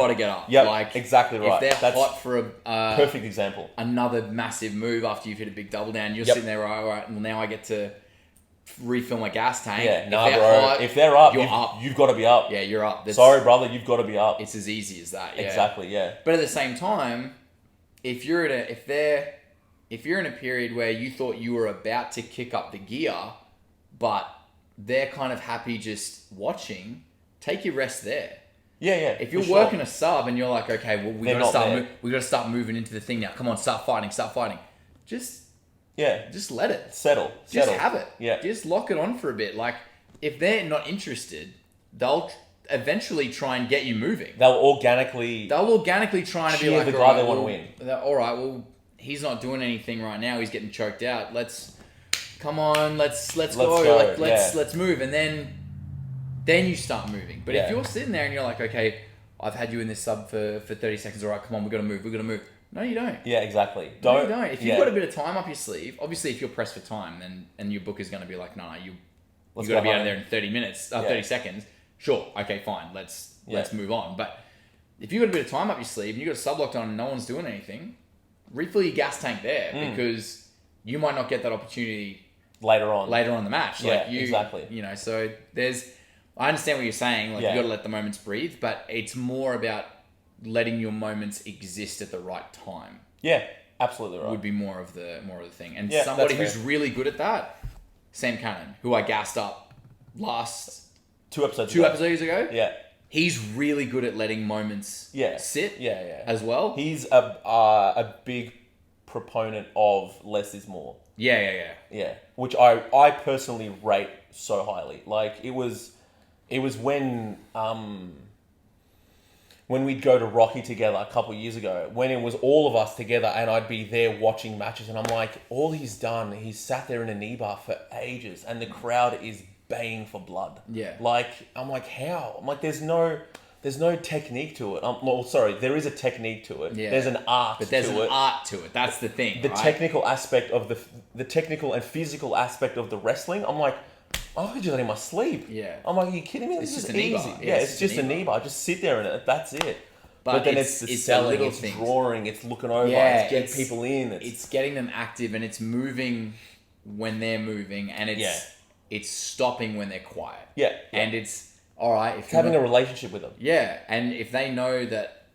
to get up. Yeah, exactly right. If they're hot for a perfect example, another massive move after you've hit a big double down, you're sitting there, all right, well, now I get to refill my gas tank. Yeah, bro. If they're up, you're up. You've got to be up. Yeah, you're up. Sorry, brother, you've got to be up. It's as easy as that. Yeah. Exactly. Yeah. But at the same time, if you're in a period where you thought you were about to kick up the gear, but they're kind of happy just watching, take your rest there. Yeah. If you're working a sub and you're like, okay, well, we got to start moving into the thing now. Come on, start fighting. Just let it settle. Just have it. Yeah. Just lock it on for a bit. If they're not interested, they'll eventually try and get you moving. They'll organically try and be like, the guy they want to win. All right, well, he's not doing anything right now. He's getting choked out. Let's go. Let's move, and then you start moving. But if you're sitting there and you're like, okay, I've had you in this sub for 30 seconds. All right, come on, we're gonna move. No, you don't. Yeah, exactly. No, you don't. If you've got a bit of time up your sleeve, obviously, if you're pressed for time, and your book is going to be like, no, you got to be out of there in 30 minutes, 30 seconds. Sure, okay, fine. Let's move on. But if you've got a bit of time up your sleeve and you've got a sub locked on and no one's doing anything, refill your gas tank there because you might not get that opportunity later on in the match. Exactly. So I understand what you're saying. You got to let the moments breathe, but it's more about letting your moments exist at the right time. Yeah, absolutely right. Would be more of the thing. And somebody who's really good at that, Sam Cannon, who I gassed up last two episodes ago. Yeah. He's really good at letting moments sit as well. He's a big proponent of less is more. Yeah. Which I personally rate so highly. It was when we'd go to Rocky together a couple of years ago, when it was all of us together and I'd be there watching matches and I'm like, all he's done, he's sat there in a knee bar for ages and the crowd is baying for blood. Yeah. I'm like, how? I'm like, there's no technique to it. There is a technique to it. Yeah. There's an art to it. But there's an art to it. That's the thing, The technical aspect of the technical and physical aspect of the wrestling, I'm like, I could do that in my sleep. Yeah. I'm like, are you kidding me? This is easy. Yeah, it's just a knee bar. Just sit there and that's it. But then it's the selling, it's drawing, it's looking over, it's getting people in. It's getting them active and it's moving when they're moving and it's stopping when they're quiet. Yeah. And it's, all right. It's having a relationship with them. Yeah. And if they know that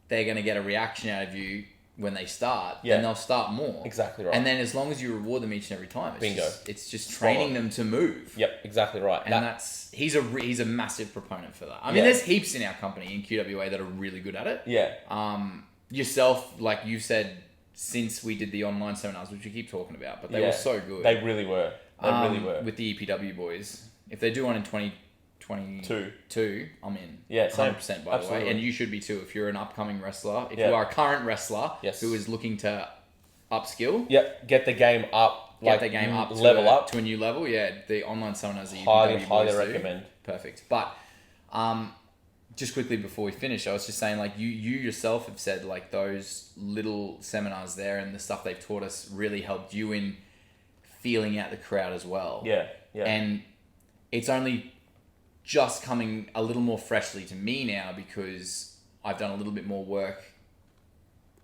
they're going to get a reaction out of you when they start, then they'll start more. Exactly right. And then as long as you reward them each and every time, Bingo. It's just training them to move. Yep, exactly right. And he's a massive proponent for that. I mean, there's heaps in our company in QWA that are really good at it. Yeah. Yourself, like you said, since we did the online seminars, which we keep talking about, but they were so good. They really were. With the EPW boys. If they do one in 2022, I'm in. Yeah, 100% by Absolutely. the way. And you should be too if you're an upcoming wrestler. If you are a current wrestler who is looking to upskill. Yep, get the game up. Level up to a new level. Yeah, the online seminars that you highly recommend. Perfect. But just quickly before we finish, I was just saying, you yourself have said those little seminars there and the stuff they've taught us really helped you in feeling out the crowd as well. Yeah. And it's only just coming a little more freshly to me now because I've done a little bit more work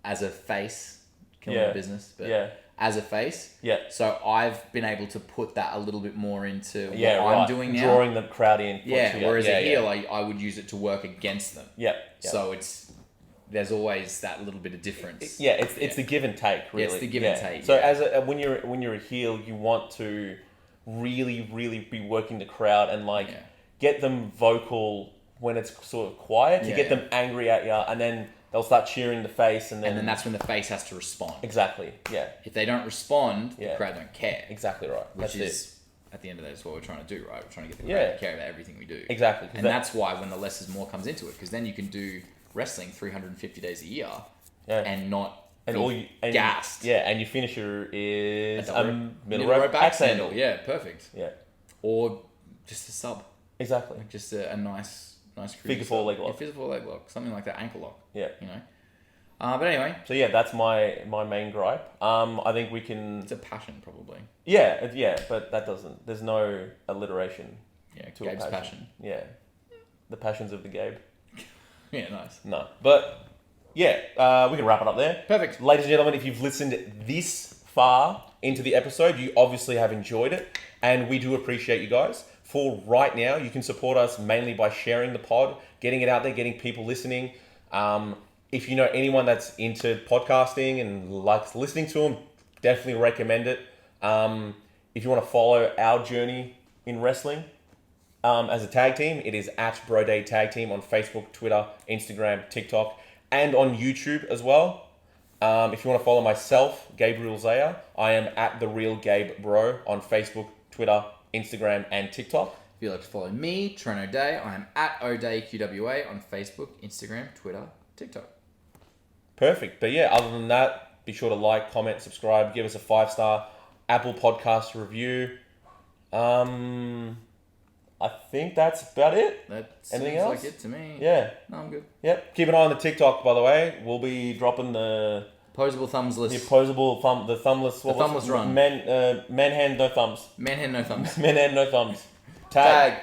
as a face, killing the business, but as a face. Yeah. So I've been able to put that a little bit more into what right. I'm doing now. Drawing the crowd in. Whereas a heel, I would use it to work against them. Yeah. So there's always that little bit of difference. It's the give and take, really. It's the give and take. So as when you're a heel, you want to really, really be working the crowd and get them vocal when it's sort of quiet, to get them angry at you, and then they'll start cheering the face, and then that's when the face has to respond. Exactly. Yeah. If they don't respond, the crowd don't care. Exactly right. Which is at the end of the day, that's what we're trying to do, right? We're trying to get the crowd to care about everything we do. Exactly. And that's why when the less is more comes into it, because then you can do wrestling 350 days a year and not gassed. Yeah, and your finisher is a middle rope axe handle. Yeah, perfect. Yeah. Or just a sub. Exactly. Like just a nice figure four leg lock. Yeah, figure four leg lock. Something like that, ankle lock. Yeah. You know? But anyway. So yeah, that's my main gripe. I think we can... It's a passion, probably. Yeah, but that doesn't... There's no alliteration to Gabe's a passion. Yeah. The passions of the Gabe. Yeah, nice. No. But, yeah, we can wrap it up there. Perfect. Ladies and gentlemen, if you've listened this far into the episode, you obviously have enjoyed it, and we do appreciate you guys. For right now, you can support us mainly by sharing the pod, getting it out there, getting people listening. If you know anyone that's into podcasting and likes listening to them, definitely recommend it. If you want to follow our journey in wrestling as a tag team, it is at BroDay Tag Team on Facebook, Twitter, Instagram, TikTok, and on YouTube as well. If you want to follow myself, Gabriel Zaya, I am at The Real Gabe Bro on Facebook, Twitter, Instagram, and TikTok. If you'd like to follow me, Trent O'Day, I am at O'Day QWA on Facebook, Instagram, Twitter, TikTok. Perfect. But yeah, other than that, be sure to like, comment, subscribe, give us a 5-star Apple Podcast review. I think that's about it. That Anything seems else? like it to me. Yeah. No, I'm good. Yep. Keep an eye on the TikTok, by the way. We'll be dropping the Opposable thumbless. the opposable thumb, the thumbless. The thumbless run. Man hand, no thumbs. Man hand, no thumbs. Man hand, no thumbs. Tag.